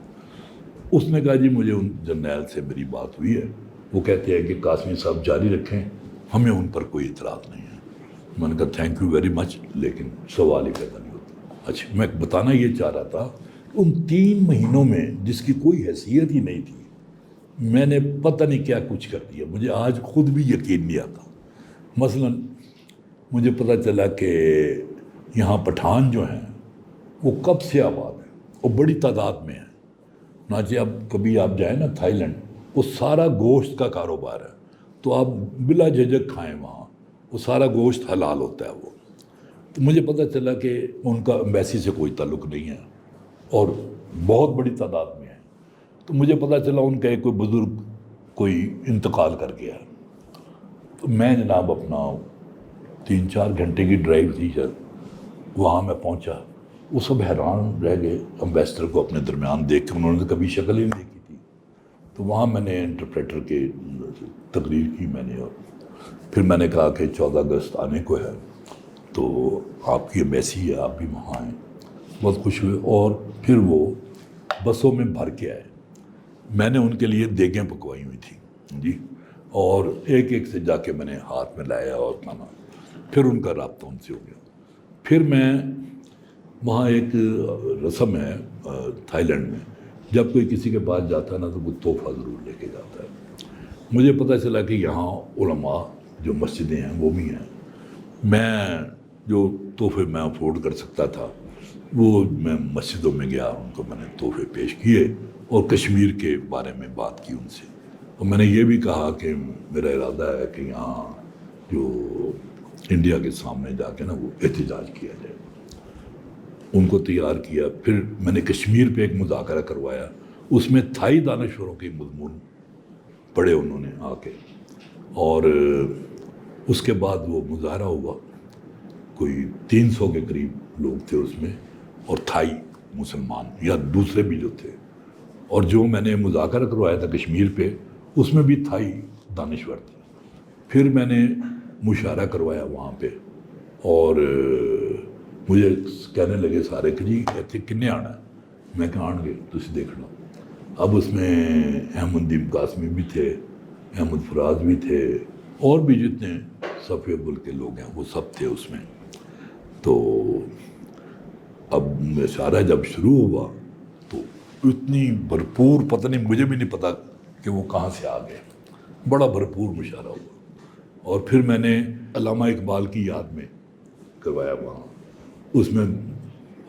اس نے کہا جی مجھے ان جرنیل سے میری بات ہوئی ہے، وہ کہتے ہیں کہ قاسمی صاحب جاری رکھیں، ہمیں ان پر کوئی اعتراض نہیں ہے. میں نے کہا تھینک یو ویری مچ، لیکن سوال ہی پیدا نہیں ہوتا. اچھا میں بتانا یہ چاہ رہا تھا ان 3 مہینوں میں جس کی کوئی حیثیت ہی نہیں تھی میں نے پتہ نہیں کیا کچھ کر دیا. مجھے آج خود بھی یقین نہیں آتا. مثلا مجھے پتہ چلا کہ یہاں پٹھان جو ہیں وہ کب سے آباد ہیں اور بڑی تعداد میں ہیں. ناچہ اب کبھی آپ جائیں نا تھائی لینڈ، وہ سارا گوشت کا کاروبار ہے، تو آپ بلا جھجک کھائیں وہاں، وہ سارا گوشت حلال ہوتا ہے وہ. تو مجھے پتہ چلا کہ ان کا ایمبیسی سے کوئی تعلق نہیں ہے اور بہت بڑی تعداد میں ہے. تو مجھے پتہ چلا ان کا ایک کوئی بزرگ کوئی انتقال کر گیا. تو میں جناب اپنا 3-4 گھنٹے کی ڈرائیو تھی سر، وہاں میں پہنچا. وہ سب حیران رہ گئے امبیسڈر کو اپنے درمیان دیکھ کے، انہوں نے کبھی شکل ہی نہیں دیکھی تھی. تو وہاں میں نے انٹرپریٹر کے تقریر کی میں نے، اور پھر میں نے کہا کہ 14 اگست آنے کو ہے تو آپ کی ایمبیسی ہے، آپ بھی وہاں آئیں. بہت خوش ہوئے اور پھر وہ بسوں میں بھر کے آئے. میں نے ان کے لیے دیگیں پکوائی ہوئی تھیں جی، اور ایک ایک سے جا کے میں نے ہاتھ میں لایا اور کھانا. پھر ان کا رابطہ ان سے ہو گیا. پھر میں وہاں ایک رسم ہے تھائی لینڈ میں، جب کوئی کسی کے پاس جاتا ہے نا تو کوئی تحفہ ضرور لے کے جاتا ہے. مجھے پتہ چلا کہ یہاں علماء جو مسجدیں ہیں وہ بھی ہیں. میں جو تحفے میں افورڈ کر سکتا تھا وہ میں مسجدوں میں گیا، ان کو میں نے تحفے پیش کیے اور کشمیر کے بارے میں بات کی ان سے. اور میں نے یہ بھی کہا کہ میرا ارادہ ہے کہ یہاں جو انڈیا کے سامنے جا کے نا وہ احتجاج کیا جائے. ان کو تیار کیا. پھر میں نے کشمیر پہ ایک مذاکرہ کروایا، اس میں تھائی دانشوروں کے مضمون پڑھے انہوں نے آ کے، اور اس کے بعد وہ مظاہرہ ہوا. کوئی 300 کے قریب لوگ تھے اس میں، اور تھائی مسلمان یا دوسرے بھی جو تھے. اور جو میں نے مذاکرہ کروایا تھا کشمیر پہ اس میں بھی تھائی دانشور تھے. پھر میں نے مشاعرہ کروایا وہاں پہ، اور مجھے کہنے لگے سارے کہ جی اتنے کنے آنا ہے. میں کہا آن گے تسی دیکھ لو. اب اس میں احمد ندیم قاسمی بھی تھے, احمد فراز بھی تھے, اور بھی جتنے صفی ابل کے لوگ ہیں وہ سب تھے اس میں. تو اب مشاعرہ جب شروع ہوا تو اتنی بھرپور, پتہ نہیں, مجھے بھی نہیں پتا کہ وہ کہاں سے آ گئے, بڑا بھرپور مشاعرہ ہوا. اور پھر میں نے علامہ اقبال کی یاد میں کروایا وہاں, اس میں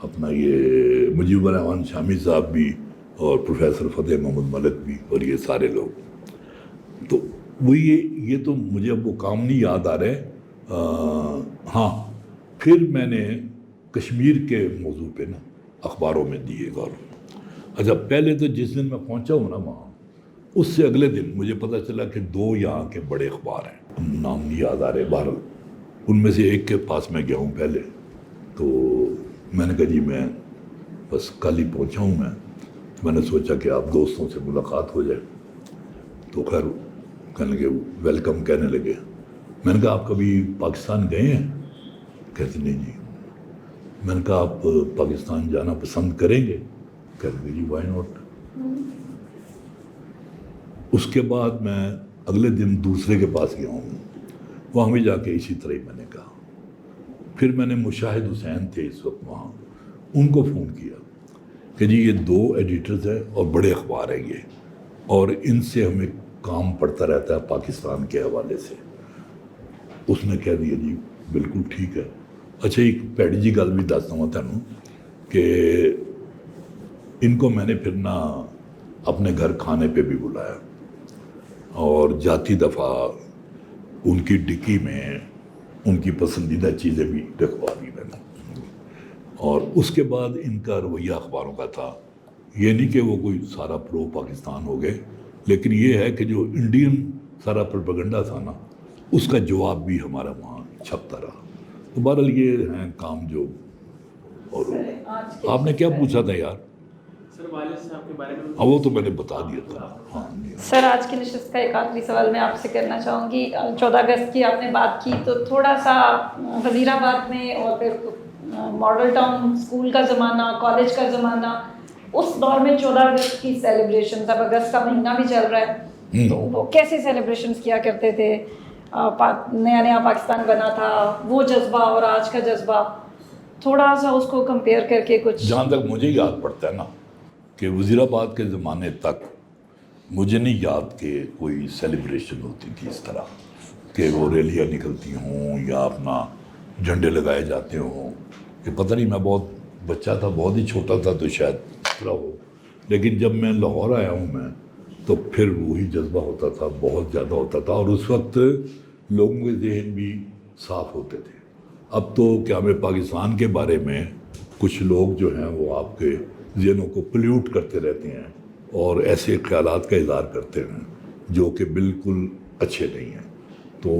اپنا یہ مجیب الرحمن شامی صاحب بھی اور پروفیسر فتح محمد ملک بھی اور یہ سارے لوگ. تو وہ یہ تو مجھے اب وہ کام نہیں یاد آ رہے. ہاں, پھر میں نے کشمیر کے موضوع پہ نا اخباروں میں دیے غور. اچھا, پہلے تو جس دن میں پہنچا ہوں نا وہاں, اس سے اگلے دن مجھے پتہ چلا کہ 2 یہاں کے بڑے اخبار ہیں, نام نہیں یاد آ رہے, بہرحال ان میں سے ایک کے پاس میں گیا ہوں پہلے. تو میں نے کہا جی میں بس کل ہی پہنچا ہوں, میں نے سوچا کہ آپ دوستوں سے ملاقات ہو جائے. تو خیر کہنے لگے ویلکم کہنے لگے. میں نے کہا آپ کبھی پاکستان گئے ہیں؟ کہتے نہیں جی. میں نے کہا آپ پاکستان جانا پسند کریں گے؟ کہتے لگے جی وائی ناٹ. اس کے بعد میں اگلے دن دوسرے کے پاس گیا ہوں, وہاں بھی جا کے اسی طرح میں نے کہا. پھر میں نے مشاہد حسین تھے اس وقت وہاں, ان کو فون کیا کہ جی یہ 2 ایڈیٹرز ہیں اور بڑے اخبار ہیں یہ, اور ان سے ہمیں کام پڑتا رہتا ہے پاکستان کے حوالے سے. اس نے کہہ دیا جی بالکل ٹھیک ہے. اچھا, ایک پیڑی جی گل بھی دستا ہوں تینوں کہ ان کو میں نے پھر نہ اپنے گھر کھانے پہ بھی بلایا, اور جاتی دفعہ ان کی ڈکی میں ان کی پسندیدہ چیزیں بھی رکھوا دی میں نے. اور اس کے بعد ان کا رویہ اخباروں کا تھا, یہ نہیں کہ وہ کوئی سارا پرو پاکستان ہو گئے, لیکن یہ ہے کہ جو انڈین سارا پروپیگنڈا تھا نا, اس کا جواب بھی ہمارا وہاں چھپتا رہا. تو بہرحال یہ ہیں کام جو. اور آپ نے کیا پوچھا تھا یار؟ سر والد صاحب کے بارے میں. ہاں وہ تو میں نے بتا دیا تھا. ہاں سر, آج کی نشست کا ایک آخری سوال میں آپ سے کرنا چاہوں گی. 14 اگست کی آپ نے بات کی, تو تھوڑا سا وزیر آباد میں اور پھر ماڈل ٹاؤن اسکول کا زمانہ, کالج کا زمانہ, اس دور میں 14 اگست کی سیلیبریشن, اب اگست کا مہینہ بھی چل رہا ہے, تو وہ کیسے سیلیبریشنز کیا کرتے تھے؟ نیا نیا پاکستان بنا تھا, وہ جذبہ اور آج کا جذبہ, تھوڑا سا اس کو کمپیئر کر کے کچھ. جہاں تک مجھے یاد پڑتا ہے نا کہ وزیر آباد کے زمانے تک مجھے نہیں یاد کہ کوئی سیلیبریشن ہوتی تھی اس طرح کہ وہ ریلیاں نکلتی ہوں یا اپنا جھنڈے لگائے جاتے ہوں. کہ پتہ نہیں, میں بہت بچہ تھا, بہت ہی چھوٹا تھا, تو شاید اس طرح ہو. لیکن جب میں لاہور آیا ہوں میں, تو پھر وہی جذبہ ہوتا تھا, بہت زیادہ ہوتا تھا. اور اس وقت لوگوں کے ذہن بھی صاف ہوتے تھے. اب تو کیا میں پاکستان کے بارے میں کچھ لوگ جو ہیں وہ آپ کے ذہنوں کو پلیوٹ کرتے رہتے ہیں اور ایسے خیالات کا اظہار کرتے ہیں جو کہ بالکل اچھے نہیں ہیں. تو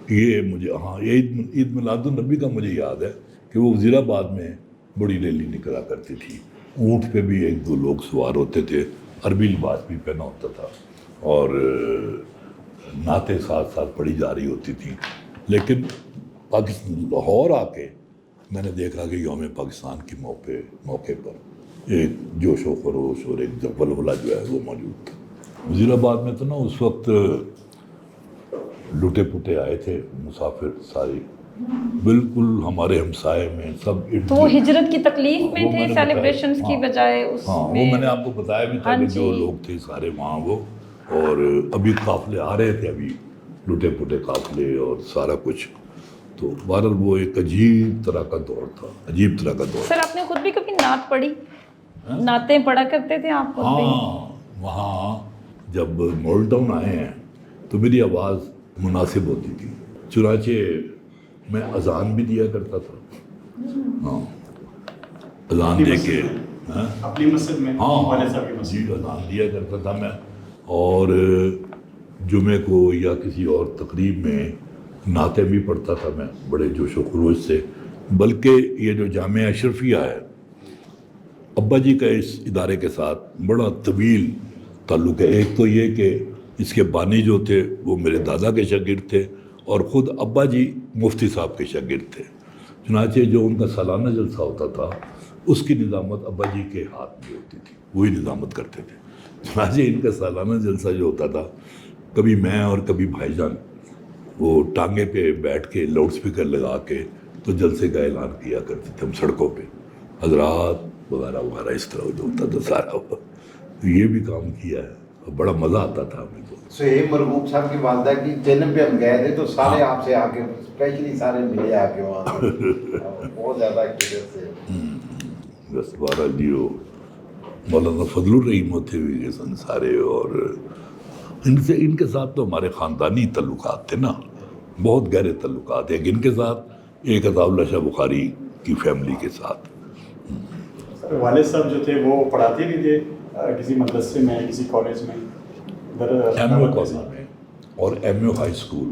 یہ مجھے, ہاں, عید میلاد النبی کا مجھے یاد ہے کہ وہ وزیر آباد میں بڑی ریلی نکلا کرتی تھی. اونٹ پہ بھی 1-2 لوگ سوار ہوتے تھے, عربی لباس بھی پہنا ہوتا تھا, اور نعتیں ساتھ ساتھ پڑھی جا رہی ہوتی تھیں. لیکن پاکستان لاہور آ کے میں نے دیکھا کہ یوم پاکستان کے موقع پر ایک جوش و خروش اور ایک ولولہ جو ہے وہ موجود تھا. وزیر آباد میں تو نا اس وقت لٹے پٹے آئے تھے مسافر سارے, بالکل ہمارے ہمسائے میں سب. تو وہ ہجرت کی تکلیف میں تھے سیلیبریشنز کی بجائے اس ہاں, وہ میں نے آپ کو بتایا بھی تھا کہ جو لوگ تھے سارے وہاں وہ, اور ابھی قافلے آ رہے تھے, ابھی لٹے پٹے قافلے اور سارا کچھ. تو بہرحال وہ ایک عجیب طرح کا دور تھا, عجیب طرح کا دور. سر, آپ نے خود بھی کبھی نعت پڑھی؟ نعتیں پڑھا کرتے تھے آپ خود بھی؟ ہاں, وہاں جب ماڈل ٹاؤن آئے ہیں تو میری آواز مناسب ہوتی تھی, چنانچہ میں اذان بھی دیا کرتا تھا. ہاں, اذان دے کے اپنی مسجد میں, ہاں جی, اذان دیا کرتا تھا میں. اور جمعے کو یا کسی اور تقریب میں نعتیں بھی پڑھتا تھا میں بڑے جوش و خروش سے. بلکہ یہ جو جامعہ اشرفیہ ہے, ابا جی کا اس ادارے کے ساتھ بڑا طویل تعلق ہے. ایک تو یہ کہ اس کے بانی جو تھے وہ میرے دادا کے شاگرد تھے, اور خود ابا جی مفتی صاحب کے شاگرد تھے. چنانچہ جو ان کا سالانہ جلسہ ہوتا تھا اس کی نظامت ابا جی کے ہاتھ میں ہوتی تھی، وہی نظامت کرتے تھے۔ چنانچہ ان کا سالانہ جلسہ جو ہوتا تھا، کبھی میں اور کبھی بھائی جان وہ ٹانگے پہ بیٹھ کے لاؤڈ سپیکر لگا کے تو جلسے کا اعلان کیا کرتے تھے ہم سڑکوں پہ، حضرات وغیرہ وغیرہ، اس طرح جو ہوتا تھا سارا۔ تو یہ بھی کام کیا ہے اور بڑا مزہ آتا تھا ہمیں تو۔ سہیب مرغوب صاحب کی والدہ کی جنم پہ ہم گئے تھے تو سارے آپ سے آ کے اسپیشلی سارے ملے آ کے وہاں سے، بہت زیادہ ایکٹیویٹ تھے۔ بس بارہ جی وہ مولانا فضل الرحیم ہوتے ہوئے سن سارے، اور ان کے ساتھ تو ہمارے خاندانی تعلقات تھے نا، بہت گہرے تعلقات ہیں ان کے ساتھ، ایک عطا اللہ شاہ بخاری کی فیملی کے ساتھ۔ والد صاحب جو تھے وہ پڑھاتے بھی تھے کسی مدرسے میں، کسی کالج میں؟ ایم اے کالج میں اور ایم اے ہائی اسکول،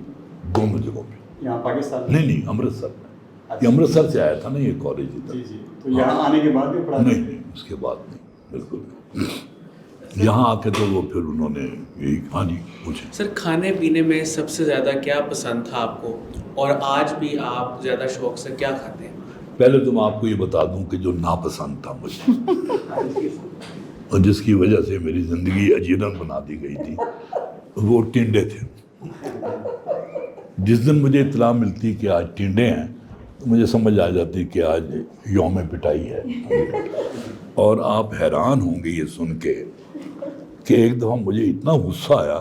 دونوں جگہوں پہ۔ یہاں پاکستان میں؟ نہیں امرتسر میں، یہ امرتسر سے آیا تھا نا یہ کالج ادھر۔ جی جی، تو یہاں آنے کے بعد بھی پڑھا؟ نہیں، اس کے بعد نہیں، بالکل نہیں۔ یہاں آ کے تو وہ پھر انہوں نے یہی، ہاں جی پوچھیں۔ سر کھانے پینے میں سب سے زیادہ کیا پسند تھا آپ کو، اور آج بھی آپ زیادہ شوق سے کیا کھاتے ہیں؟ پہلے تو میں آپ کو یہ بتا دوں کہ جو ناپسند تھا مجھے اور جس کی وجہ سے میری زندگی اجیرن بنا دی گئی تھی، وہ ٹنڈے تھے۔ جس دن مجھے اطلاع ملتی کہ آج ٹنڈے ہیں تو مجھے سمجھ آ جاتی کہ آج یوم پٹائی ہے۔ اور آپ حیران ہوں گے یہ سن کے کہ ایک دفعہ مجھے اتنا غصہ آیا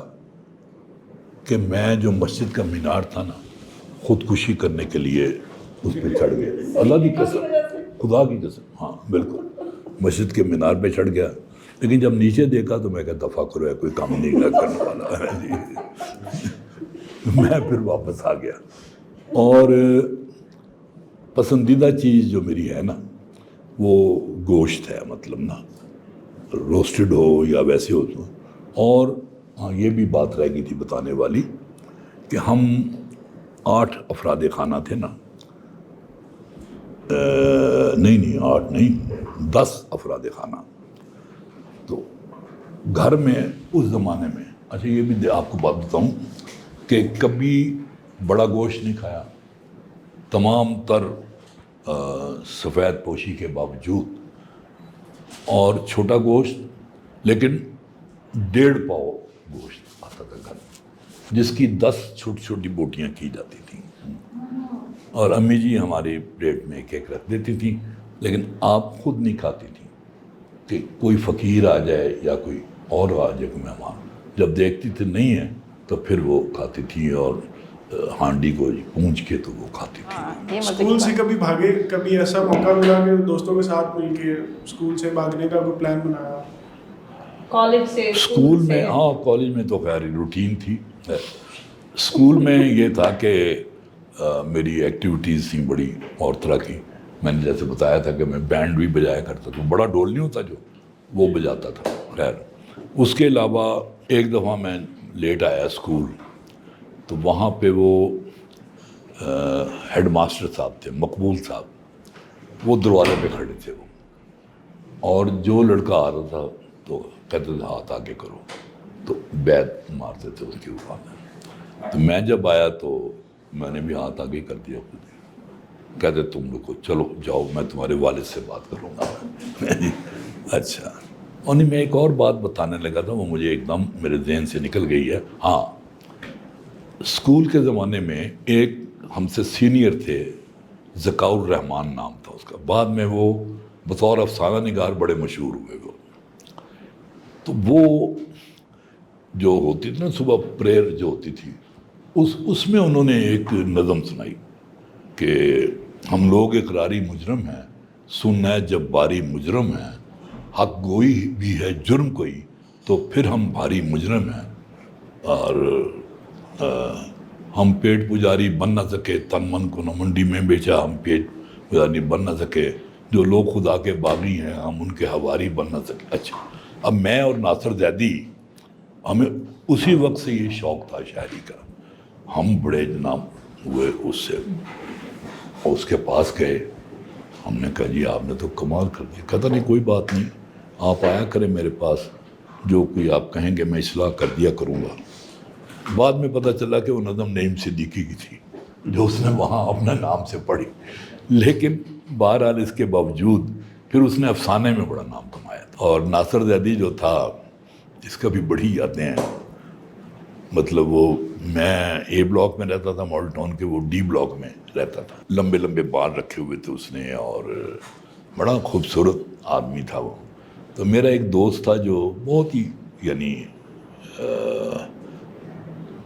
کہ میں جو مسجد کا مینار تھا نا، خودکشی کرنے کے لیے اس پہ چڑھ گیا، اللہ کی قسم، خدا کی قسم، ہاں بالکل مسجد کے مینار پہ چڑھ گیا۔ لیکن جب نیچے دیکھا تو میں کہا دفعہ کرو، ہے کوئی کام نہیں کرنے والا ہے۔ میں پھر واپس آ گیا۔ اور پسندیدہ چیز جو میری ہے نا وہ گوشت ہے، مطلب نا روسٹڈ ہو یا ویسے ہو تو۔ اور ہاں یہ بھی بات رہ گئی تھی بتانے والی کہ ہم 8 افراد خانہ تھے نا، نہیں 8 نہیں 10 افراد خانہ۔ تو گھر میں اس زمانے میں، اچھا یہ بھی آپ کو بات بتاؤں کہ کبھی بڑا گوشت نہیں کھایا، تمام تر سفید پوشی کے باوجود، اور چھوٹا گوشت لیکن 1.5 پاؤ گوشت آتا تھا گھر میں، جس کی 10 چھوٹی چھوٹی بوٹیاں کی جاتی تھیں، اور امی جی ہماری پلیٹ میں ایک رکھ دیتی تھیں، لیکن آپ خود نہیں کھاتی تھیں کہ کوئی فقیر آ جائے یا کوئی اور آ جائے کوئی مہمان، جب دیکھتی تھی نہیں ہے تو پھر وہ کھاتی تھی، اور ہانڈی کو پونچھ کے تو وہ کھاتی تھی۔ اسکول سے کبھی بھاگے؟ کبھی ایسا موقع ملا کہ دوستوں کے ساتھ مل کے اسکول سے بھاگنے کا کوئی پلان بنایا؟ کالج سے؟ اسکول میں ہاں، کالج میں تو خیر روٹین تھی۔ اسکول میں یہ تھا کہ میری ایکٹیویٹیز تھیں بڑی اور طرح کی۔ میں نے جیسے بتایا تھا کہ میں بینڈ بھی بجایا کرتا تھا، بڑا ڈول نہیں ہوتا جو، وہ بجاتا تھا۔ خیر اس کے علاوہ ایک دفعہ میں لیٹ آیا اسکول، تو وہاں پہ وہ ہیڈ ماسٹر صاحب تھے، مقبول صاحب، وہ دروازے پہ کھڑے تھے وہ، اور جو لڑکا آ رہا تھا تو کہتے تھے ہاتھ آگے کرو، تو بیت مارتے تھے اس کے اوپر۔ تو میں جب آیا تو میں نے بھی ہاتھ آگے کر دیا، کہتے تم لوگ چلو جاؤ، میں تمہارے والد سے بات کروں گا۔ اچھا، اور میں ایک اور بات بتانے لگا تھا، وہ مجھے ایک دم میرے ذہن سے نکل گئی ہے۔ ہاں، اسکول کے زمانے میں ایک ہم سے سینئر تھے، ذکاء الرحمان نام تھا اس کا، بعد میں وہ بطور افسانہ نگار بڑے مشہور ہوئے وہ۔ تو وہ جو ہوتی تھی نا صبح پریئر جو ہوتی تھی، اس میں انہوں نے ایک نظم سنائی کہ ہم لوگ اقراری مجرم ہیں، سننا جب باری مجرم ہیں، حق گوئی بھی ہے جرم کوئی تو پھر ہم بھاری مجرم ہیں، اور ہم پیٹ پجاری بن نہ سکے، تن من کو نہ منڈی میں بیچا، ہم پیٹ پجاری بن نہ سکے، جو لوگ خدا کے باغی ہیں ہم ان کے حواری بن نہ سکے۔ اچھا، اب میں اور ناصر زیدی، ہمیں اسی وقت سے یہ شوق تھا شاعری کا، ہم بڑے جناب ہوئے اس سے، اس کے پاس گئے، ہم نے کہا جی آپ نے تو کمال کر دیا۔ کہتا نہیں کوئی بات نہیں، آپ آیا کریں میرے پاس، جو کوئی آپ کہیں گے میں اصلاح کر دیا کروں گا۔ بعد میں پتہ چلا کہ وہ نظم نعیم صدیقی کی تھی جو اس نے وہاں اپنے نام سے پڑھی، لیکن بہرحال اس کے باوجود پھر اس نے افسانے میں بڑا نام کمایا تھا. اور ناصر زیدی جو تھا اس کا بھی بڑی یادیں ہیں. مطلب وہ میں اے بلاک میں رہتا تھا ماڈل ٹاؤن کے, وہ ڈی بلاک میں رہتا تھا. لمبے لمبے بال رکھے ہوئے تھے اس نے اور بڑا خوبصورت آدمی تھا وہ. تو میرا ایک دوست تھا جو بہت ہی یعنی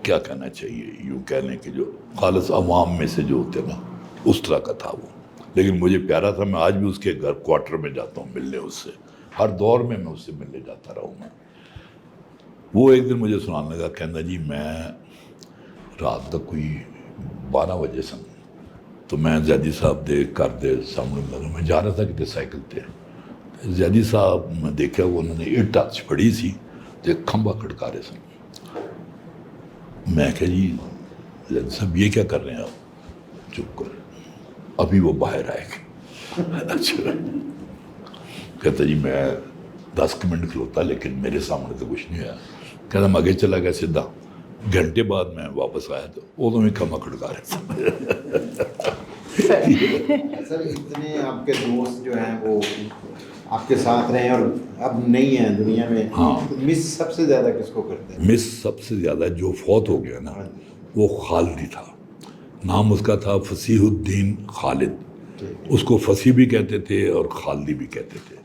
کیا کہنا چاہیے, یوں کہہ لیں کہ جو خالص عوام میں سے جو ہوتے نا اس طرح کا تھا وہ, لیکن مجھے پیارا تھا. میں آج بھی اس کے گھر کوارٹر میں جاتا ہوں ملنے اس سے, ہر دور میں اس سے ملنے جاتا رہا ہوں میں. وہ ایک دن مجھے سنانے لگا, کہنا جی میں رات تک کوئی 12 بجے سن تو میں زیدی صاحب دے کر دے سامنے لگا, میں جا رہا تھا کہ سائیکل تے زیدی صاحب میں دیکھا وہ انہوں نے اٹ ہاتھ پڑی سی تو ایک کھمبا کھڑکا رہے سن. میں کہا جی زیدی صاحب یہ کیا کر رہے ہیں آپ؟ چپ کر, ابھی وہ باہر آئے گا. اچھا, کہتا جی میں 10 منٹ کھلوتا لیکن میرے سامنے تو کچھ نہیں آیا. کہتا میں آگے چلا گیا سیدھا, گھنٹے بعد میں واپس آیا تو وہ تو میں کھمبا کھڑکا رہے تھے. سر اتنے آپ کے دوست جو ہیں وہ آپ کے ساتھ رہے ہیں اور اب نہیں ہیں دنیا میں, ہاں, مس سب سے زیادہ کس کو کرتے ہیں؟ مس سب سے زیادہ جو فوت ہو گیا نا وہ خالدی تھا. نام اس کا تھا فصیح الدین خالد. اس کو فصیح بھی کہتے تھے اور خالدی بھی کہتے تھے.